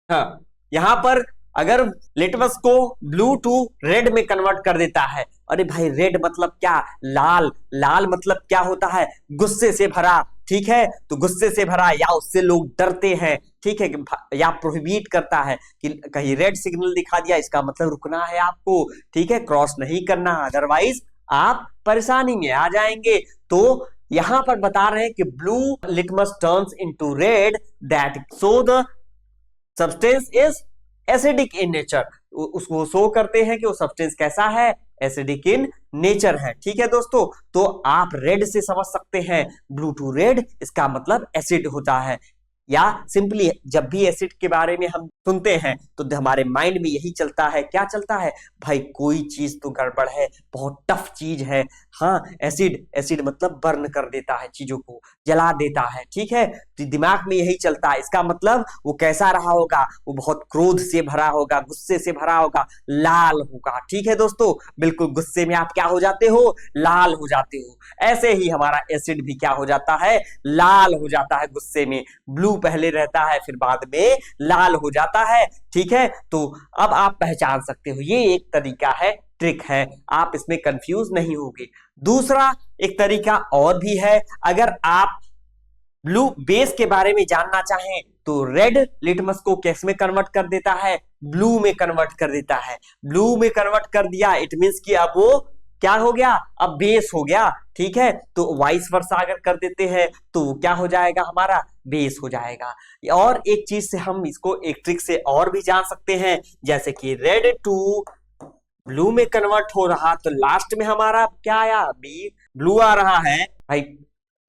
हाँ, यहां पर अगर लिटमस को ब्लू टू रेड में कन्वर्ट कर देता है, अरे भाई रेड मतलब क्या, लाल, लाल मतलब क्या होता है, गुस्से से भरा, ठीक है, तो गुस्से से भरा या उससे लोग डरते हैं, ठीक है, या प्रोहिबिट करता है कि कहीं रेड सिग्नल दिखा दिया इसका मतलब रुकना है आपको, ठीक है, क्रॉस नहीं करना, अदरवाइज आप परेशानी में आ जाएंगे। तो यहां पर बता रहे हैं कि blue litmus turns into read that so the substance is acidic in nature, उसको शो करते हैं कि वो सब्सटेंस कैसा है, एसिडिक इन नेचर है, ठीक है दोस्तों। तो आप रेड से समझ सकते हैं ब्लू टू रेड, इसका मतलब एसिड होता है, या सिंपली जब भी एसिड के बारे में हम सुनते हैं तो हमारे माइंड में यही चलता है, क्या चलता है भाई, कोई चीज तो गड़बड़ है, बहुत टफ चीज है, हाँ एसिड, एसिड मतलब बर्न कर देता है, चीजों को जला देता है, ठीक है, तो दिमाग में यही चलता है, इसका मतलब वो कैसा रहा होगा, वो बहुत क्रोध से भरा होगा, गुस्से से भरा होगा, लाल होगा, ठीक है दोस्तों, बिल्कुल गुस्से में आप क्या हो जाते हो, लाल हो जाते हो, ऐसे ही हमारा एसिड भी क्या हो जाता है, लाल हो जाता है गुस्से में, ब्लू पहले रहता है फिर बाद में लाल हो जाता है, ठीक है। तो अब आप पहचान सकते हो, ये एक तरीका है, ट्रिक है, आप इसमें कंफ्यूज नहीं होगे। दूसरा एक तरीका और भी है, अगर आप ब्लू बेस के बारे में जानना चाहें तो रेड लिटमस को किस में कन्वर्ट कर देता है, ब्लू में कन्वर्ट कर देता है, ब्लू में कन्वर्ट कर दिया इट मींस कि अब वो क्या हो गया, अब बेस हो गया, ठीक है, तो वाइस वर्सा अगर कर देते हैं तो क्या हो जाएगा, हमारा बेस हो जाएगा। और एक चीज से हम इसको एक ट्रिक से और भी जान सकते हैं, जैसे कि रेड टू ब्लू में कन्वर्ट हो रहा तो लास्ट में हमारा क्या आया, बी ब्लू आ रहा है भाई,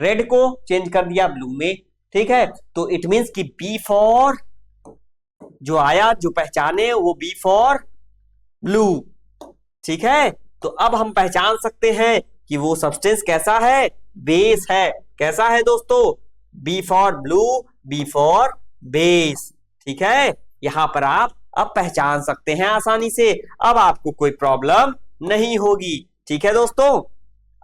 रेड को चेंज कर दिया ब्लू में, ठीक है, तो इट मींस कि बी फॉर जो आया, जो पहचाने वो बी फॉर ब्लू, ठीक है। तो अब हम पहचान सकते हैं कि वो सब्सटेंस कैसा है, बेस है, कैसा है दोस्तों, B for blue, B for base, ठीक है, यहां पर आप अब पहचान सकते हैं आसानी से, अब आपको कोई प्रॉब्लम नहीं होगी, ठीक है दोस्तों।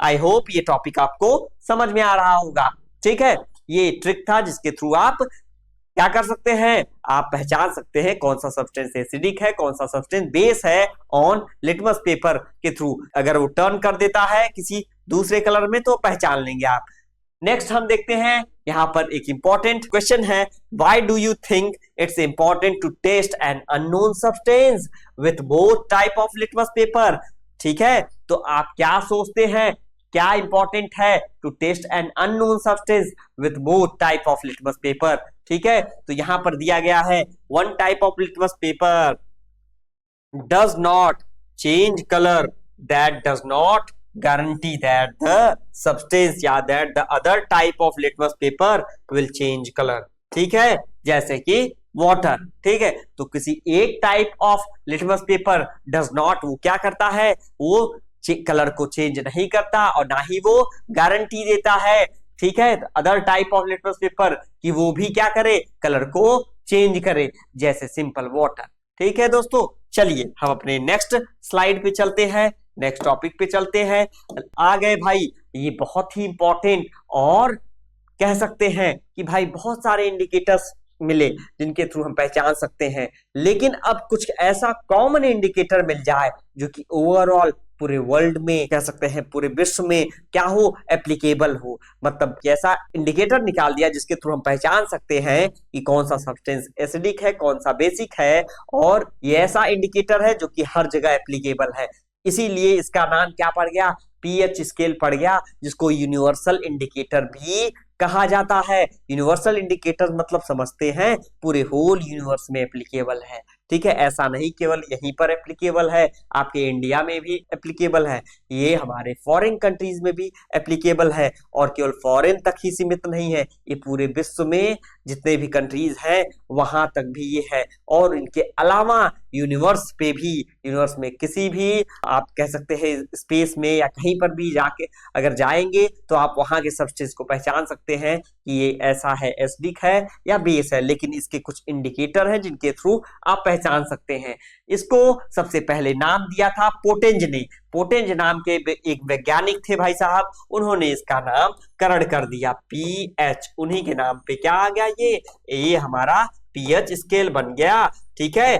आई होप ये टॉपिक आपको समझ में आ रहा होगा, ठीक है, ये ट्रिक था जिसके थ्रू आप क्या कर सकते हैं, आप पहचान सकते हैं कौन सा सब्सटेंस एसिडिक है, कौन सा सब्सटेंस बेस है ऑन लिटमस पेपर के थ्रू, अगर वो टर्न कर देता है किसी दूसरे कलर में तो पहचान लेंगे आप। नेक्स्ट हम देखते हैं, यहां पर एक इंपॉर्टेंट क्वेश्चन है, why do you think it's important to test an unknown substance with both type of litmus paper, ठीक है, तो आप क्या सोचते हैं, क्या इंपॉर्टेंट है to test an unknown substance with both type of litmus paper, ठीक है, तो यहां पर दिया गया है one type of litmus paper does not change colour, that does not guarantee that the substance या that the other type of litmus paper will change color, ठीक है, जैसे कि वाटर, ठीक है, तो किसी एक type of litmus paper does not, वो क्या करता है, वो कलर को चेंज नहीं करता और ना ही वो गारंटी देता है, ठीक है, other type of litmus paper कि वो भी क्या करे, कलर को चेंज करे, जैसे सिंपल वाटर, ठीक है दोस्तों। चलिए हम अपने नेक्स्ट स्लाइड पे चलते हैं, नेक्स्ट टॉपिक पे चलते हैं, आ गए भाई, ये बहुत ही इंपॉर्टेंट और कह सकते हैं कि भाई बहुत सारे इंडिकेटर्स मिले जिनके थ्रू हम पहचान सकते हैं, लेकिन अब कुछ ऐसा कॉमन इंडिकेटर मिल जाए जो कि ओवरऑल पूरे वर्ल्ड में, कह सकते हैं पूरे विश्व में क्या हो, एप्लीकेबल हो, मतलब ऐसा इंडिकेटर निकाल दिया जिसके थ्रू हम पहचान सकते हैं कि कौन सा सब्सटेंस एसिडिक है, कौन सा बेसिक है, और ये ऐसा इंडिकेटर है जो कि हर जगह एप्लीकेबल है, इसीलिए इसका नाम क्या पड़ गया, पीएच स्केल पड़ गया, जिसको यूनिवर्सल इंडिकेटर भी कहा जाता है। यूनिवर्सल इंडिकेटर मतलब समझते हैं पूरे होल यूनिवर्स में एप्लीकेबल है, ठीक है, ऐसा नहीं केवल यहीं पर एप्लीकेबल है, आपके इंडिया में भी एप्लीकेबल है, ये हमारे फॉरेन कंट्रीज में भी एप्लीकेबल है, और केवल फॉरेन तक ही सीमित नहीं है, ये पूरे विश्व में जितने भी कंट्रीज हैं वहां तक भी ये है, और इनके अलावा यूनिवर्स पे भी, यूनिवर्स में किसी भी आप कह सकते हैं स्पेस में या कहीं पर भी जाके अगर जाएंगे तो आप वहां के सब्सटेंस को पहचान सकते हैं कि ये ऐसा है, एसिडिक है या बेस है। लेकिन इसके कुछ इंडिकेटर हैं जिनके थ्रू आप पहचान सकते हैं। इसको सबसे पहले नाम दिया था पोटेंज ने। पोटेंज नाम के एक वैज्ञानिक थे भाई साहब, उन्होंने इसका नाम करण कर दिया पीएच। उन्हीं के नाम पे क्या आ गया, ये हमारा पीएच स्केल बन गया। ठीक है,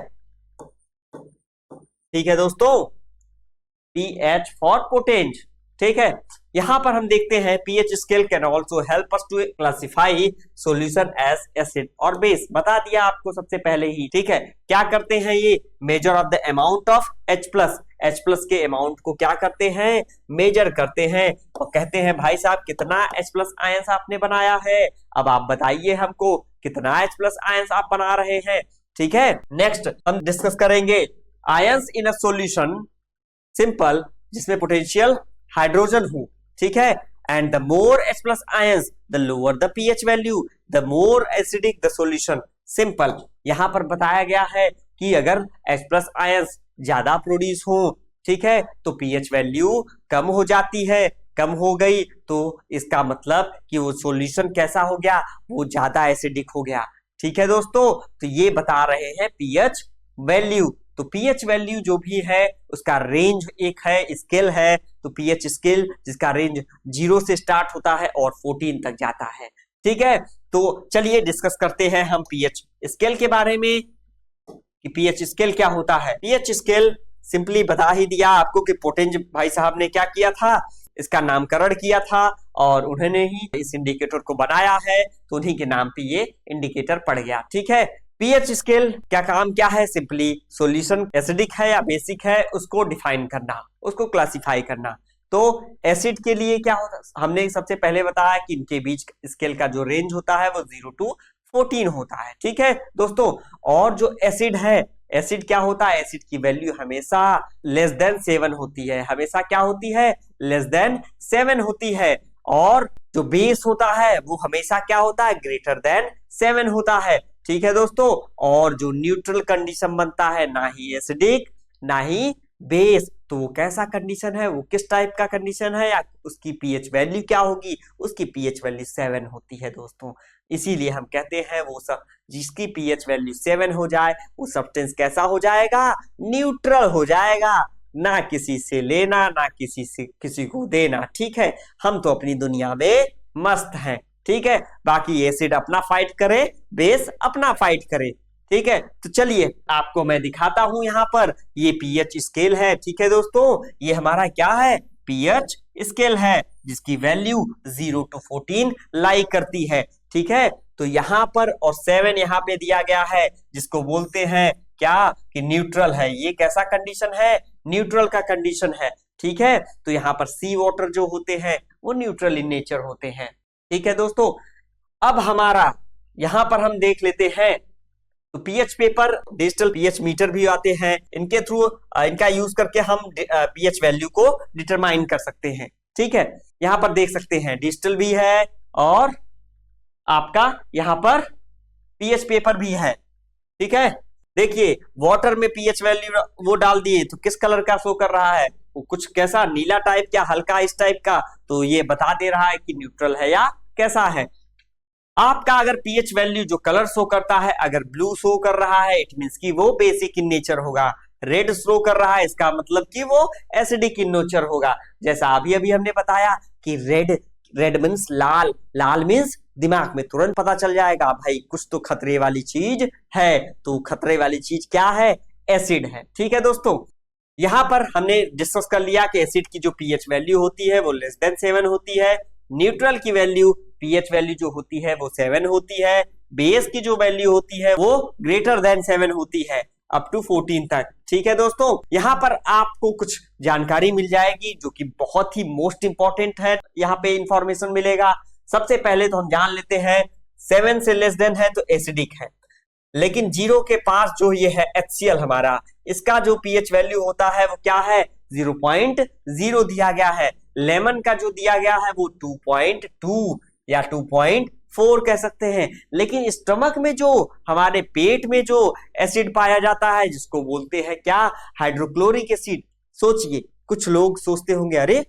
ठीक है दोस्तों, पीएच फॉर पोटेंज। ठीक है, यहां पर हम देखते हैं pH scale can also help us to classify solution as acid और बेस। बता दिया आपको सबसे पहले ही। ठीक है, क्या करते हैं ये, measure of the amount of H plus. H plus के अमाउंट को क्या करते हैं, मेजर करते हैं और कहते हैं भाई साहब कितना H प्लस आयंस आपने बनाया है, अब आप बताइए हमको कितना H प्लस आयंस आप बना रहे हैं। ठीक है, नेक्स्ट हम डिस्कस करेंगे ions in a solution simple जिसमें पोटेंशियल हाइड्रोजन हो। ठीक है, and the more H plus ions the lower the pH value, the more acidic the solution simple. यहां पर बताया गया है कि अगर H प्लस आयंस ज्यादा प्रोड्यूस हो, ठीक है, तो pH वैल्यू कम हो जाती है। कम हो गई तो इसका मतलब कि वो सॉल्यूशन कैसा हो गया, वो ज्यादा एसिडिक हो गया। ठीक है दोस्तों, तो ये बता रहे हैं pH वैल्यू। तो pH वैल्यू जो भी है उसका रेंज एक है, स्केल है। तो pH स्केल जिसका रेंज 0 से स्टार्ट होता है और 14 तक जाता है। ठीक है, तो चलिए डिस्कस करते हैं हम pH स्केल के बारे में कि pH स्केल क्या होता है। pH स्केल सिंपली बता ही दिया आपको कि पोटेंज भाई साहब ने क्या किया था, इसका नामकरण किया था और उन्होंने ही इस इंडिकेटर को बनाया है, तो उन्हीं के नाम पे ये इंडिकेटर पड़ गया। ठीक है, pH स्केल क्या काम क्या है, सिंपली सॉल्यूशन एसिडिक है या बेसिक है उसको डिफाइन करना, उसको क्लासिफाई करना। तो एसिड के लिए क्या होता, हमने सबसे पहले बताया कि इनके बीच स्केल का जो रेंज होता है वो 0 to 14 होता है। ठीक है दोस्तों, और जो एसिड है, एसिड क्या होता है, एसिड की वैल्यू हमेशा लेस देन 7 होती है। हमेशा क्या होती है, लेस देन 7 होती है। और जो बेस होता है वो हमेशा क्या होता है, ग्रेटर देन 7 होता है। ठीक है दोस्तों, और जो न्यूट्रल कंडीशन बनता है, ना ही एसिडिक ना ही बेस, तो वो कैसा कंडीशन है, वो किस टाइप का कंडीशन है, या उसकी पीएच वैल्यू क्या होगी, उसकी पीएच वैल्यू 7 होती है दोस्तों। इसीलिए हम कहते हैं वो सब जिसकी पीएच वैल्यू 7 हो जाए वो सब्सटेंस कैसा हो जाएगा, न्यूट्रल हो जाएगा, ना किसी से लेना ना किसी को देना। ठीक है, हम तो अपनी दुनिया में मस्त हैं। ठीक है, बाकी एसिड अपना फाइट करे, बेस अपना फाइट करे। ठीक है, तो चलिए आपको मैं दिखाता हूं यहाँ पर, ये पीएच स्केल है। ठीक है दोस्तों, ये हमारा क्या है, पीएच स्केल है जिसकी वैल्यू 0 to 14 लाई करती है। ठीक है, तो यहाँ पर और 7 यहाँ पे दिया गया है जिसको बोलते हैं क्या, कि न्यूट्रल है। ये कैसा कंडीशन है, न्यूट्रल का कंडीशन है। ठीक है, तो यहाँ पर सी वाटर जो होते हैं वो न्यूट्रल इन नेचर होते हैं। ठीक है दोस्तों, अब हमारा यहां पर हम देख लेते हैं, तो pH paper, digital pH meter भी आते हैं, इनके थ्रू इनका यूज करके हम पीएच वैल्यू को डिटरमाइन कर सकते हैं। ठीक है, यहां पर देख सकते हैं डिजिटल भी है और आपका यहां पर पीएच पेपर भी है। ठीक है, देखिए वाटर में पीएच वैल्यू वो डाल दिए तो किस कलर का शो कर रहा है, वो कुछ कैसा नीला टाइप, क्या हल्का इस टाइप का, तो ये बता दे रहा है कि न्यूट्रल है या कैसा है। आपका अगर पीएच वैल्यू जो कलर शो करता है अगर ब्लू शो कर रहा है, इट मींस कि वो बेसिक इन नेचर होगा। रेड शो कर रहा है, इसका मतलब कि वो एसिडिक इन नेचर होगा। जैसा अभी अभी हमने बताया कि रेड मींस लाल, लाल मींस दिमाग में तुरंत पता चल जाएगा भाई कुछ तो खतरे वाली चीज है। तो खतरे वाली चीज क्या है, एसिड है। ठीक है दोस्तों, यहां पर हमने डिस्कस कर लिया कि एसिड की जो पीएच वैल्यू होती है वो लेस देन 7 होती है, न्यूट्रल की वैल्यू पीएच वैल्यू जो होती है वो 7 होती है, बेस की जो वैल्यू होती है वो ग्रेटर देन 7 होती है, अप टू 14 तक। ठीक है दोस्तों, यहाँ पर आपको कुछ जानकारी मिल जाएगी जो कि बहुत ही मोस्ट इंपॉर्टेंट है, यहाँ पे इंफॉर्मेशन मिलेगा। सबसे पहले तो हम जान लेते हैं 7 से लेस देन है तो एसिडिक है, लेकिन 0 के पास जो ये है HCl हमारा, इसका जो पीएच वैल्यू होता है वो क्या है, 0.0 दिया गया है। लेमन का जो दिया गया है वो 2.2 या 2.5 4 कह सकते हैं। लेकिन स्टमक में जो हमारे पेट में जो एसिड पाया जाता है जिसको बोलते हैं क्या, हाइड्रोक्लोरिक एसिड। सोचिए, कुछ लोग सोचते होंगे अरे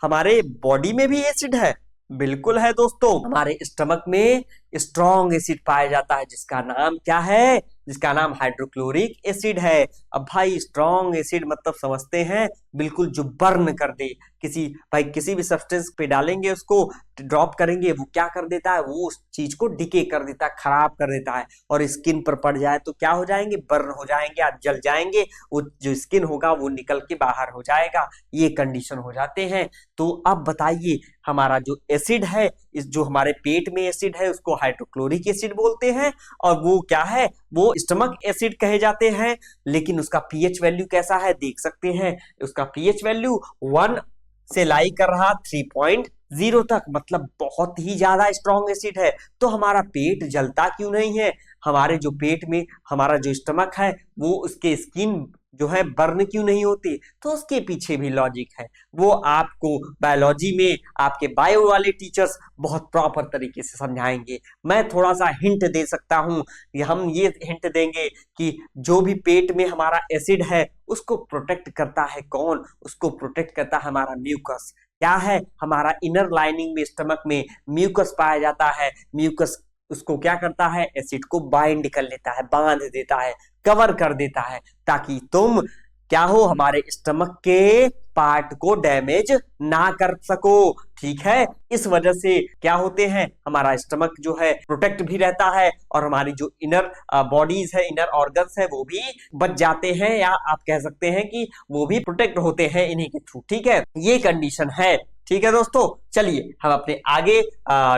हमारे बॉडी में भी एसिड है। बिल्कुल है दोस्तों, हमारे स्टमक में स्ट्रॉन्ग एसिड पाया जाता है जिसका नाम क्या है, जिसका नाम हाइड्रोक्लोरिक एसिड है। अब भाई स्ट्रॉन्ग एसिड मतलब समझते हैं बिल्कुल जो बर्न कर दे, किसी भी सब्सटेंस पे डालेंगे उसको ड्रॉप करेंगे वो क्या कर देता है, वो उस चीज को डिके कर देता है, खराब कर देता है। और स्किन पर पड़ जाए तो क्या हो जाएंगे, बर्न हो जाएंगे या जल जाएंगे, वो जो स्किन होगा वो निकल के बाहर हो जाएगा, ये कंडीशन हो जाते हैं। तो अब बताइए हमारा जो एसिड है, इस जो हमारे पेट में एसिड है उसको हाइड्रोक्लोरिक एसिड बोलते हैं, और वो क्या है, वो स्टमक एसिड कहे जाते हैं। लेकिन उसका पीएच वैल्यू कैसा है देख सकते हैं, उसका पीएच वैल्यू 1 से लाई कर रहा 3.0 तक, मतलब बहुत ही ज्यादा स्ट्रॉन्ग एसिड है। तो हमारा पेट जलता क्यों नहीं है, हमारे जो पेट में हमारा जो स्टमक है वो उसके स्किन जो है बर्न क्यों नहीं होती, तो उसके पीछे भी लॉजिक है। वो आपको बायोलॉजी में आपके बायो वाले टीचर्स बहुत प्रॉपर तरीके से समझाएंगे। मैं थोड़ा सा हिंट दे सकता हूं, हम ये हिंट देंगे कि जो भी पेट में हमारा एसिड है उसको प्रोटेक्ट करता है कौन, उसको प्रोटेक्ट करता है हमारा म्यूकस। क्या है, हमारा इनर लाइनिंग में स्टमक में म्यूकस पाया जाता है। म्यूकस उसको क्या करता है, एसिड को बाइंड कर लेता है, बांध देता है, कवर कर देता है, ताकि तुम क्या हो, हमारे स्टमक के पार्ट को डैमेज ना कर सको। ठीक है, इस वजह से क्या होते हैं, हमारा स्टमक जो है प्रोटेक्ट भी रहता है और हमारी जो इनर बॉडीज है, इनर ऑर्गन्स है वो भी बच जाते हैं, या आप कह सकते हैं कि वो भी प्रोटेक्ट होते हैं इन्हीं के थ्रू। ठीक है, ये कंडीशन है। ठीक है दोस्तों, चलिए हम अपने आगे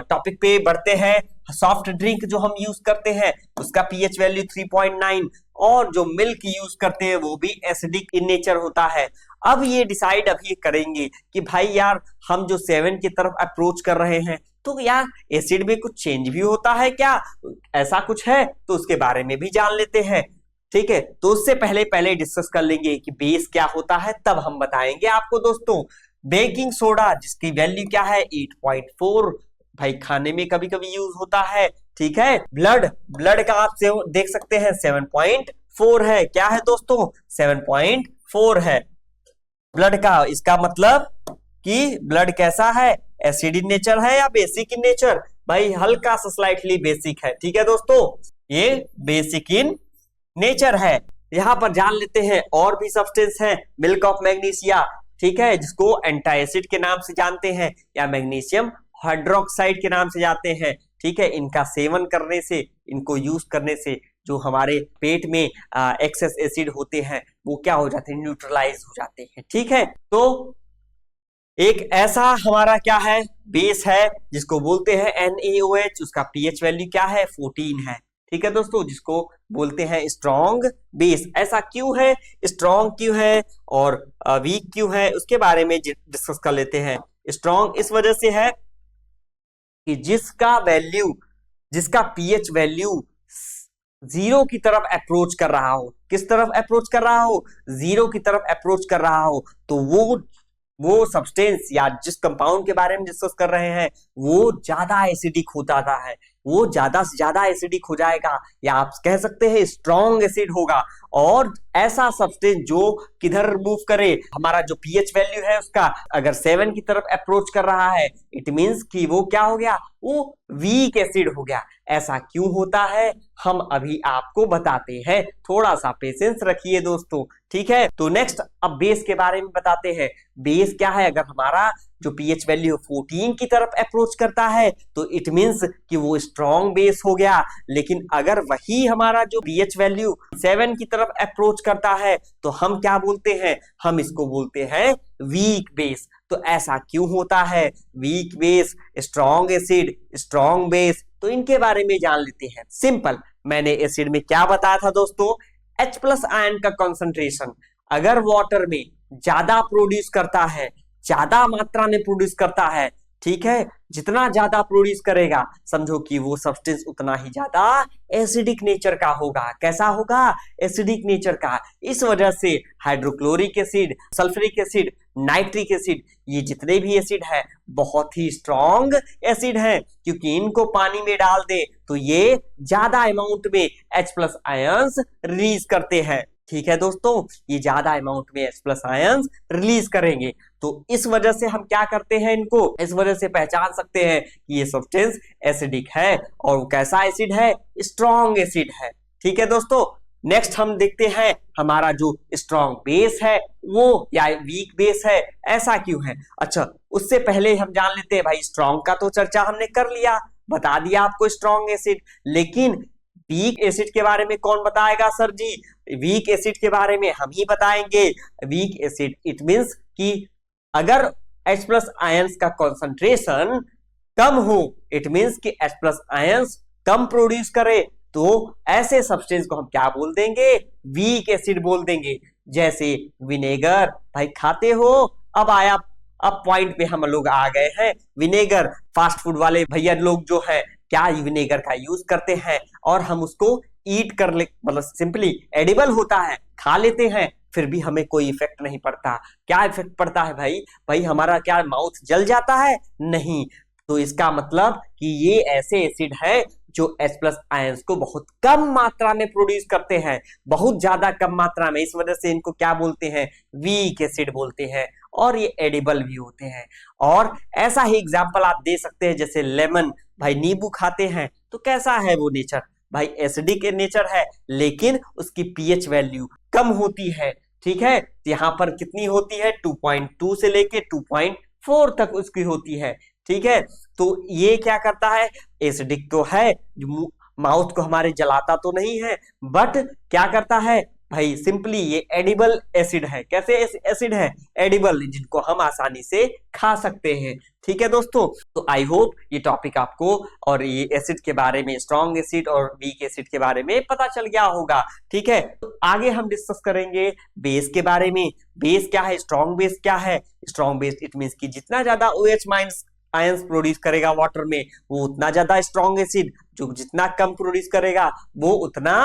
टॉपिक पे बढ़ते हैं। सॉफ्ट ड्रिंक जो हम यूज करते हैं उसका पीएच वैल्यू 3.9, और जो मिल्क यूज करते हैं वो भी एसिडिक इन नेचर होता है। अब ये डिसाइड अभी करेंगे कि भाई यार हम जो 7 की तरफ अप्रोच कर रहे हैं तो यार एसिड में कुछ चेंज भी होता है क्या, ऐसा कुछ है तो उसके बारे में भी जान लेते हैं। ठीक है, तो उससे पहले डिस्कस कर लेंगे कि बेस क्या होता है, तब हम बताएंगे आपको दोस्तों। बेकिंग सोडा जिसकी वैल्यू क्या है 8.4, भाई खाने में कभी कभी यूज होता है। ठीक है, ब्लड का आप देख सकते हैं 7.4 है। क्या है दोस्तों, 7.4 है ब्लड का। इसका मतलब कि ब्लड कैसा है, एसिड इन नेचर है या बेसिक इन नेचर, भाई हल्का सा स्लाइटली बेसिक है। ठीक है दोस्तों, ये बेसिक इन नेचर है। यहां पर जान लेते हैं और भी सब्सटेंस है, मिल्क ऑफ मैग्नीशिया, ठीक है, जिसको एंटासिड के नाम से जानते हैं या मैग्नीशियम हाइड्रोक्साइड के नाम से जानते हैं। ठीक है, इनका सेवन करने से, इनको यूज करने से जो हमारे पेट में एक्सेस एसिड होते हैं वो क्या हो जाते हैं, न्यूट्रलाइज हो जाते हैं। ठीक है, तो एक ऐसा हमारा क्या है, बेस है जिसको बोलते हैं NaOH, उसका पीएच वैल्यू क्या है 14 है। ठीक है दोस्तों, जिसको बोलते हैं स्ट्रॉन्ग बेस। ऐसा क्यों है, स्ट्रॉन्ग क्यों है और वीक क्यों है, उसके बारे में डिस्कस कर लेते हैं। स्ट्रॉन्ग इस वजह से है कि जिसका पीएच वैल्यू 0 की तरफ अप्रोच कर रहा हो, किस तरफ अप्रोच कर रहा हो, 0 की तरफ अप्रोच कर रहा हो, तो वो सब्सटेंस या जिस कंपाउंड के बारे में डिस्कस कर रहे हैं वो ज्यादा एसिडिक हो जाता है, वो ज्यादा से ज्यादा एसिडिक हो जाएगा, या आप कह सकते हैं स्ट्रॉन्ग एसिड होगा। और ऐसा सब्सटेंस जो किधर मूव करे, हमारा जो पीएच वैल्यू है उसका अगर 7 की तरफ अप्रोच कर रहा है, इट मींस कि वो क्या हो गया, वो वीक एसिड हो गया। ऐसा क्यों होता है हम अभी आपको बताते हैं, थोड़ा सा पेशेंस रखिए दोस्तों। ठीक है, तो नेक्स्ट अब बेस के बारे में बताते हैं। बेस क्या है, अगर हमारा जो पीएच वैल्यू 14 की तरफ अप्रोच करता है तो इट मींस कि वो स्ट्रॉन्ग बेस हो गया। लेकिन अगर वही हमारा जो पीएच वैल्यू 7 की तरफ अप्रोच करता है तो हम क्या बोलते हैं, हम इसको बोलते हैं वीक बेस। तो ऐसा क्यों होता है, weak base, strong acid, strong base, तो इनके बारे में जान लेते हैं। सिंपल, मैंने एसिड में क्या बताया था दोस्तों, H+ आयन का कंसंट्रेशन अगर वाटर में ज्यादा प्रोड्यूस करता है, ज्यादा मात्रा में प्रोड्यूस करता है, ठीक है, जितना ज्यादा प्रोड्यूस करेगा समझो कि वो सब्सटेंस उतना ही ज्यादा एसिडिक नेचर का होगा। कैसा होगा? एसिडिक नेचर का। इस वजह से hydrochloric acid, sulphuric acid, nitric acid, ये जितने भी एसिड है बहुत ही स्ट्रॉन्ग एसिड है, क्योंकि इनको पानी में डाल दे तो ये ज्यादा अमाउंट में H+ आयंस रिलीज करते हैं। ठीक है दोस्तों, ये ज्यादा अमाउंट में H+ आयंस रिलीज करेंगे। तो इस वजह से हम क्या करते हैं, इनको इस वजह से पहचान सकते हैं कि ये सब्सटेंस एसिडिक है। और वो कैसा एसिड है? स्ट्रॉन्ग एसिड है। ठीक है दोस्तों, नेक्स्ट हम देखते हैं हमारा जो स्ट्रॉन्ग बेस है वो या वीक बेस है, ऐसा क्यों है। अच्छा, उससे पहले हम जान लेते हैं भाई, स्ट्रॉन्ग का तो चर्चा हमने कर लिया, बता दिया आपको स्ट्रॉन्ग एसिड, लेकिन वीक एसिड के बारे में कौन बताएगा सर जी? वीक एसिड के बारे में हम ही बताएंगे। वीक एसिड इट मींस कि अगर H+ आयंस का कॉन्सेंट्रेशन कम हो, इट मींस कि H+ आयंस कम प्रोड्यूस करे, तो ऐसे सब्सटेंस को हम क्या बोल देंगे? वीक एसिड बोल देंगे। जैसे विनेगर, भाई खाते हो? अब पॉइंट पे हम लोग आ गए हैं। विनेगर, फास्ट फूड वाले भैया लोग जो है क्या विनेगर का यूज करते हैं और हम उसको ईट कर ले, मतलब सिंपली एडिबल होता है, खा लेते हैं, फिर भी हमें कोई इफेक्ट नहीं पड़ता। क्या इफेक्ट पड़ता है भाई हमारा क्या माउथ जल जाता है? नहीं। तो इसका मतलब कि ये ऐसे एसिड है जो H+ आयंस को बहुत कम मात्रा में प्रोड्यूस करते हैं, बहुत ज्यादा कम मात्रा में। इस वजह से इनको क्या बोलते हैं? वीक एसिड बोलते हैं। और ये एडिबल भी होते हैं। और ऐसा ही एग्जांपल आप दे सकते हैं, जैसे लेमन, भाई नींबू खाते हैं तो कैसा है वो नेचर? भाई एसिडिक नेचर है, लेकिन उसकी pH वैल्यू कम होती है। ठीक है, यहाँ पर कितनी होती है? 2.2 से लेके 2.4 तक उसकी होती है। ठीक है, तो ये क्या करता है? एसिडिक तो है, माउथ को हमारे जलाता तो नहीं है, बट क्या करता है भाई? सिंपली ये एडिबल एसिड है। कैसे एसिड है? एडिबल, जिनको हम आसानी से खा सकते हैं। ठीक है दोस्तों, तो आई होप ये टॉपिक आपको और ये एसिड के बारे में, स्ट्रॉन्ग एसिड और वीक एसिड के बारे में पता चल गया होगा। ठीक है, तो आगे हम डिस्कस करेंगे बेस के बारे में। बेस क्या है? स्ट्रॉन्ग बेस क्या है? स्ट्रॉन्ग बेस इट मींस कि जितना ज्यादा OH- आयंस प्रोड्यूस करेगा वाटर में, वो उतना ज्यादा स्ट्रॉन्ग एसिड, जो जितना कम प्रोड्यूस करेगा वो उतना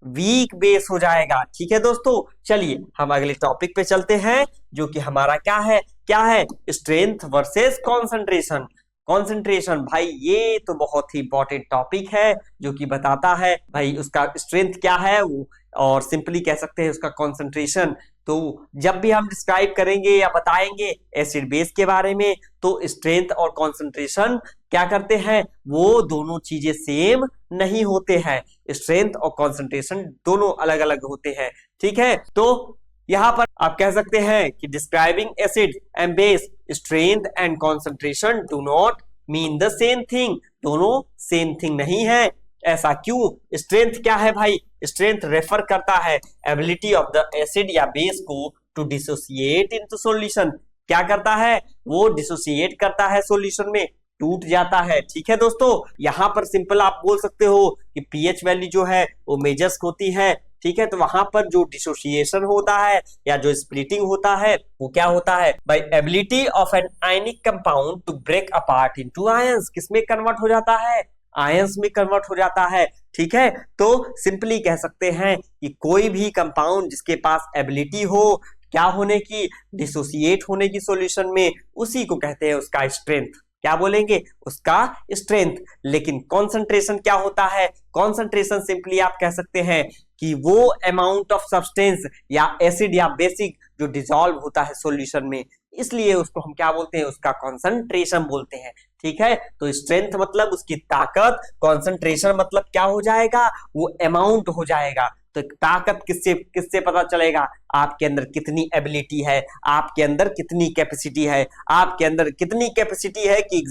वीक बेस हो जाएगा। ठीक है दोस्तों, चलिए हम अगले टॉपिक पे चलते हैं, जो कि हमारा क्या है? Strength versus concentration. कॉन्सेंट्रेशन, भाई ये तो बहुत ही इंपॉर्टेंट टॉपिक है, जो कि बताता है भाई उसका स्ट्रेंथ क्या है वो, और सिंपली कह सकते हैं उसका कॉन्सेंट्रेशन। तो जब भी हम डिस्क्राइब करेंगे या बताएंगे एसिड बेस के बारे में, तो स्ट्रेंथ और कॉन्सेंट्रेशन क्या करते हैं? वो दोनों चीजें सेम नहीं होते हैं। स्ट्रेंथ और कॉन्सेंट्रेशन दोनों अलग अलग होते हैं। ठीक है, तो यहां पर आप कह सकते हैं कि describing acid and base, strength and concentration do not mean the same thing. दोनों सेम थिंग नहीं है। ऐसा क्यों? स्ट्रेंथ क्या है भाई? स्ट्रेंथ रेफर करता है एबिलिटी ऑफ द एसिड या बेस को टू डिसोसिएट इनटू सॉल्यूशन। क्या करता है? वो डिसोसिएट करता है सॉल्यूशन में, टूट जाता है। ठीक है दोस्तों, यहां पर सिंपल आप बोल सकते हो कि pH वैल्यू जो है वो मेजर्स होती है। ठीक है, तो वहां पर जो डिसोसिएशन होता है या जो स्प्लिटिंग होता है वो क्या होता है? By ability of an ionic compound to break apart into ions. किसमें कन्वर्ट हो जाता है? आयंस में कन्वर्ट हो जाता है। ठीक है, तो सिंपली कह सकते हैं कि कोई भी कंपाउंड जिसके पास एबिलिटी हो क्या होने की? डिसोसिएट होने की सॉल्यूशन में, उसी को कहते हैं उसका स्ट्रेंथ। क्या बोलेंगे? उसका स्ट्रेंथ। लेकिन कॉन्सेंट्रेशन क्या होता है? कॉन्सेंट्रेशन सिंपली आप कह सकते हैं कि वो अमाउंट ऑफ सब्सटेंस या एसिड या बेसिक जो डिसॉल्व होता है सॉल्यूशन में, इसलिए उसको हम क्या बोलते हैं? उसका कॉन्सेंट्रेशन बोलते हैं। ठीक है, तो स्ट्रेंथ मतलब उसकी ताकत, कॉन्सेंट्रेशन मतलब क्या हो जाएगा? वो अमाउंट हो जाएगा। तो ताकत किससे पता चलेगा? आपके अंदर कितनी एबिलिटी है, आपके अंदर कितनी कैपेसिटी है, आपके अंदर कितनी कैपेसिटी है कि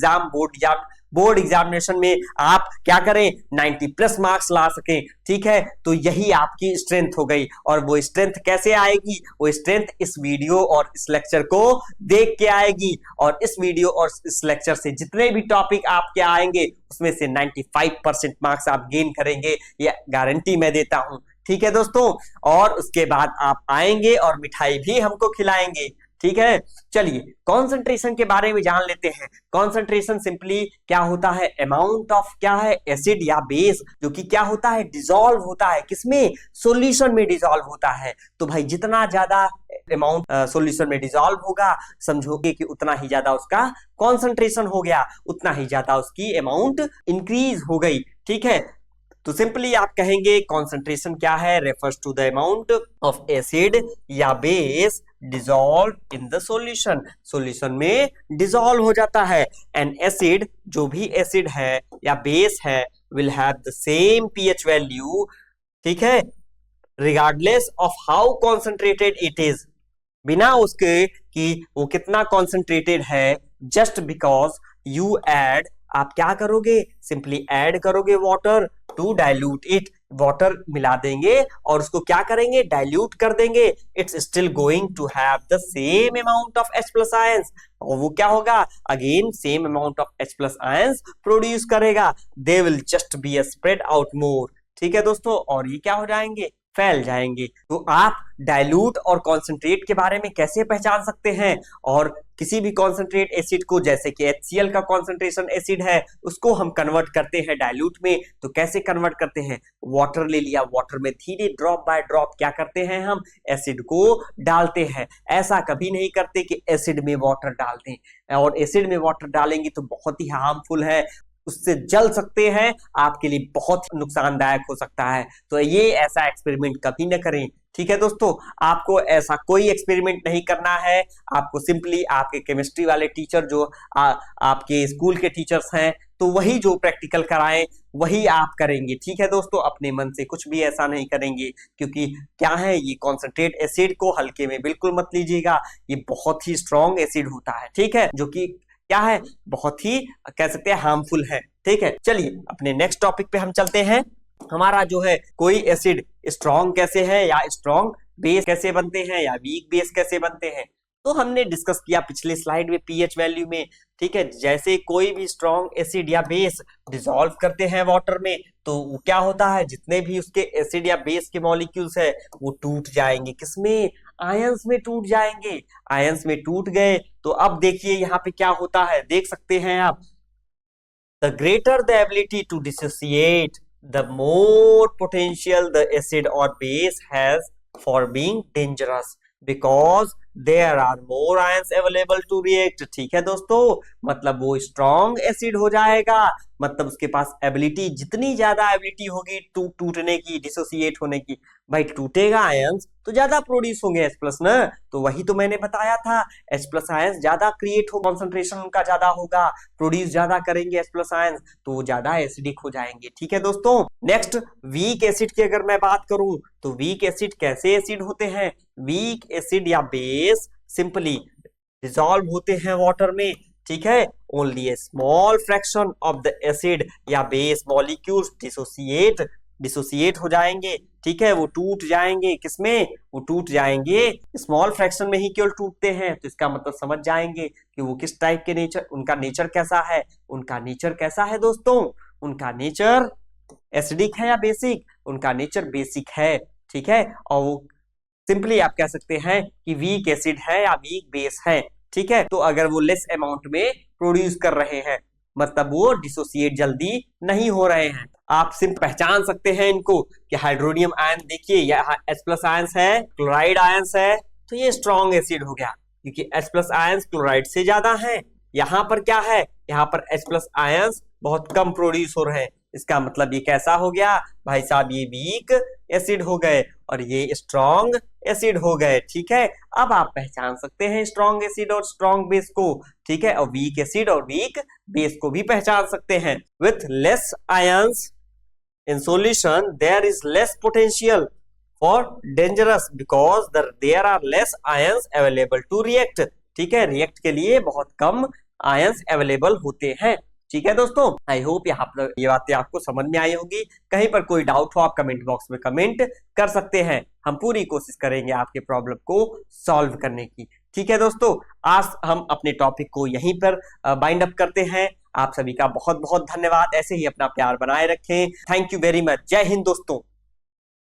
बोर्ड एग्जामिनेशन में आप क्या करें? 90+ मार्क्स ला सकें। ठीक है, तो यही आपकी स्ट्रेंथ हो गई। और वो स्ट्रेंथ कैसे आएगी? वो स्ट्रेंथ इस वीडियो और इस लेक्चर को देख के आएगी। और इस वीडियो और इस लेक्चर से जितने भी टॉपिक आपके आएंगे उसमें से 95% मार्क्स आप गेन करेंगे, ये गारंटी मैं देता हूं। ठीक है दोस्तों, और उसके बाद आप आएंगे और मिठाई भी हमको खिलाएंगे। ठीक है, चलिए कॉन्सेंट्रेशन के बारे में जान लेते हैं। कॉन्सेंट्रेशन सिंपली क्या होता है, अमाउंट ऑफ क्या है, एसिड या बेस, जो कि क्या होता है, डिसॉल्व होता है, किसमें, सॉल्यूशन में डिसॉल्व होता है। तो भाई जितना ज्यादा अमाउंट सॉल्यूशन में डिसॉल्व होगा, समझोगे कि उतना ही ज्यादा उसका कॉन्सेंट्रेशन हो गया, उतना ही ज्यादा उसकी अमाउंट इंक्रीज हो गई। ठीक है, तो सिंपली आप कहेंगे कॉन्सेंट्रेशन क्या है, refers to the amount of acid या base dissolve in the solution, solution में डिसॉल्व हो जाता है। एंड एसिड, जो भी एसिड है या बेस है, will have the same pH value, ठीक है, regardless of how concentrated it is, बिना उसके कि वो कितना कॉन्सेंट्रेटेड है, जस्ट बिकॉज यू ऐड, आप क्या करोगे, सिंपली ऐड करोगे water to dilute it, water मिला देंगे और उसको क्या करेंगे, डाइल्यूट कर देंगे, it's still going to have the same amount of H plus ions, और वो क्या होगा, again same amount of H plus ions produce करेगा, they will just be a spread out more. ठीक है दोस्तों, और ये क्या हो जाएंगे, फैल जाएंगे। तो आप डाइल्यूट और कॉन्सेंट्रेट के बारे में कैसे पहचान सकते हैं, और किसी भी कॉन्सेंट्रेट एसिड को, जैसे कि HCl का कॉन्सेंट्रेशन एसिड है, उसको हम कन्वर्ट करते हैं डाइल्यूट में, तो कैसे कन्वर्ट करते हैं, वाटर ले लिया, वाटर में धीरे ड्रॉप बाय ड्रॉप क्या करते हैं, हम एसिड को डालते हैं। ऐसा कभी नहीं करते कि एसिड में वाटर डाल दें, और एसिड में वाटर डालेंगे तो बहुत ही हार्मफुल है, उससे जल सकते हैं, आपके लिए बहुत नुकसानदायक हो सकता है। तो ये ऐसा एक्सपेरिमेंट कभी न करें। ठीक है दोस्तों, आपको ऐसा कोई एक्सपेरिमेंट नहीं करना है, आपको सिंपली आपके केमिस्ट्री वाले टीचर जो आपके स्कूल के टीचर्स हैं, तो वही जो प्रैक्टिकल कराएं वही आप करेंगे। ठीक है दोस्तों, अपने मन से कुछ भी ऐसा नहीं करेंगे, क्योंकि क्या है, ये कॉन्सेंट्रेट एसिड को हल्के में बिल्कुल मत लीजिएगा, ये बहुत ही स्ट्रॉन्ग एसिड होता है, ठीक है, जो कि क्या है, बहुत ही कह सकते हैं हार्मफुल है। ठीक है, चलिए अपने नेक्स्ट टॉपिक पे हम चलते हैं। हमारा जो है, कोई एसिड स्ट्रॉन्ग कैसे है, या स्ट्रॉन्ग बेस कैसे बनते हैं, या वीक बेस कैसे बनते हैं, तो हमने डिस्कस किया पिछले स्लाइड में पीएच वैल्यू में। ठीक है, जैसे कोई भी स्ट्रॉन्ग एसिड या बेस डिसॉल्व करते हैं वाटर में, तो वो क्या होता है, जितने भी उसके एसिड या बेस के मॉलिक्यूल्स है वो टूट जाएंगे, किसमें, आयंस में टूट जाएंगे। आयंस में टूट गए तो अब देखिए यहाँ पे क्या होता है, देख सकते हैं आप, the greater the ability to dissociate, the more potential the acid और base has for being dangerous, because there are more ions available to react. ठीक है दोस्तों, मतलब वो स्ट्रॉन्ग एसिड हो जाएगा, मतलब उसके पास एबिलिटी, जितनी ज्यादा एबिलिटी होगी टूटने की, डिसोसिएट होने की, भाई टूटेगा आयंस तो ज्यादा प्रोड्यूस होंगे H प्लस ना, तो वही तो मैंने बताया था, H प्लस आयंस ज्यादा क्रिएट हो, कॉन्सेंट्रेशन उनका ज्यादा होगा, प्रोड्यूस ज्यादा करेंगे H प्लस आयंस, तो वो ज्यादा एसिडिक हो जाएंगे। ठीक है दोस्तों, नेक्स्ट वीक एसिड की अगर मैं बात करूं, तो वीक एसिड कैसे एसिड होते हैं, वीक एसिड या बेस सिंपली डिसॉल्व होते हैं वाटर में। ठीक है, only A small fraction of the acid या बेस मॉलिक्यूल्स डिसोसिएट हो जाएंगे। ठीक है, वो टूट जाएंगे, किसमें, वो टूट जाएंगे स्मॉल फ्रैक्शन में ही केवल टूटते हैं, तो इसका मतलब समझ जाएंगे कि वो किस टाइप के नेचर, उनका नेचर कैसा है, उनका नेचर कैसा है दोस्तों, उनका नेचर एसिडिक है या बेसिक, उनका नेचर बेसिक है। ठीक है, और वो सिंपली आप कह सकते हैं कि वीक एसिड है या वीक बेस है। ठीक है, तो अगर वो लेस अमाउंट में प्रोड्यूस कर रहे हैं, मतलब वो डिसोसिएट जल्दी नहीं हो रहे हैं। आप सिर्फ पहचान सकते हैं इनको कि हाइड्रोनियम आयन देखिए, यहाँ H प्लस आयंस है, क्लोराइड आयंस है, तो ये स्ट्रॉन्ग एसिड हो गया, क्योंकि H प्लस आयंस क्लोराइड से ज्यादा है। यहाँ पर क्या है, यहाँ पर H प्लस आयंस बहुत कम प्रोड्यूस हो रहे हैं, इसका मतलब ये कैसा हो गया भाई साहब, ये वीक एसिड हो गए और ये स्ट्रॉन्ग एसिड हो गए। ठीक है, अब आप पहचान सकते हैं स्ट्रॉन्ग एसिड और स्ट्रॉन्ग बेस को। ठीक है, और वीक एसिड और वीक बेस को भी पहचान सकते हैं। With less ions in solution there is less potential for dangerous because there are less ions available to react। ठीक है, रिएक्ट के लिए बहुत कम आयंस अवेलेबल होते हैं। ठीक है दोस्तों, आई होप यहाँ पर ये बातें आपको समझ में आई होगी। कहीं पर कोई डाउट हो आप कमेंट बॉक्स में कमेंट कर सकते हैं, हम पूरी कोशिश करेंगे आपके प्रॉब्लम को सॉल्व करने की। ठीक है दोस्तों, आज हम अपने टॉपिक को यहीं पर बाइंड अप करते हैं। आप सभी का बहुत बहुत धन्यवाद, ऐसे ही अपना प्यार बनाए रखें। थैंक यू वेरी मच, जय हिंद दोस्तों।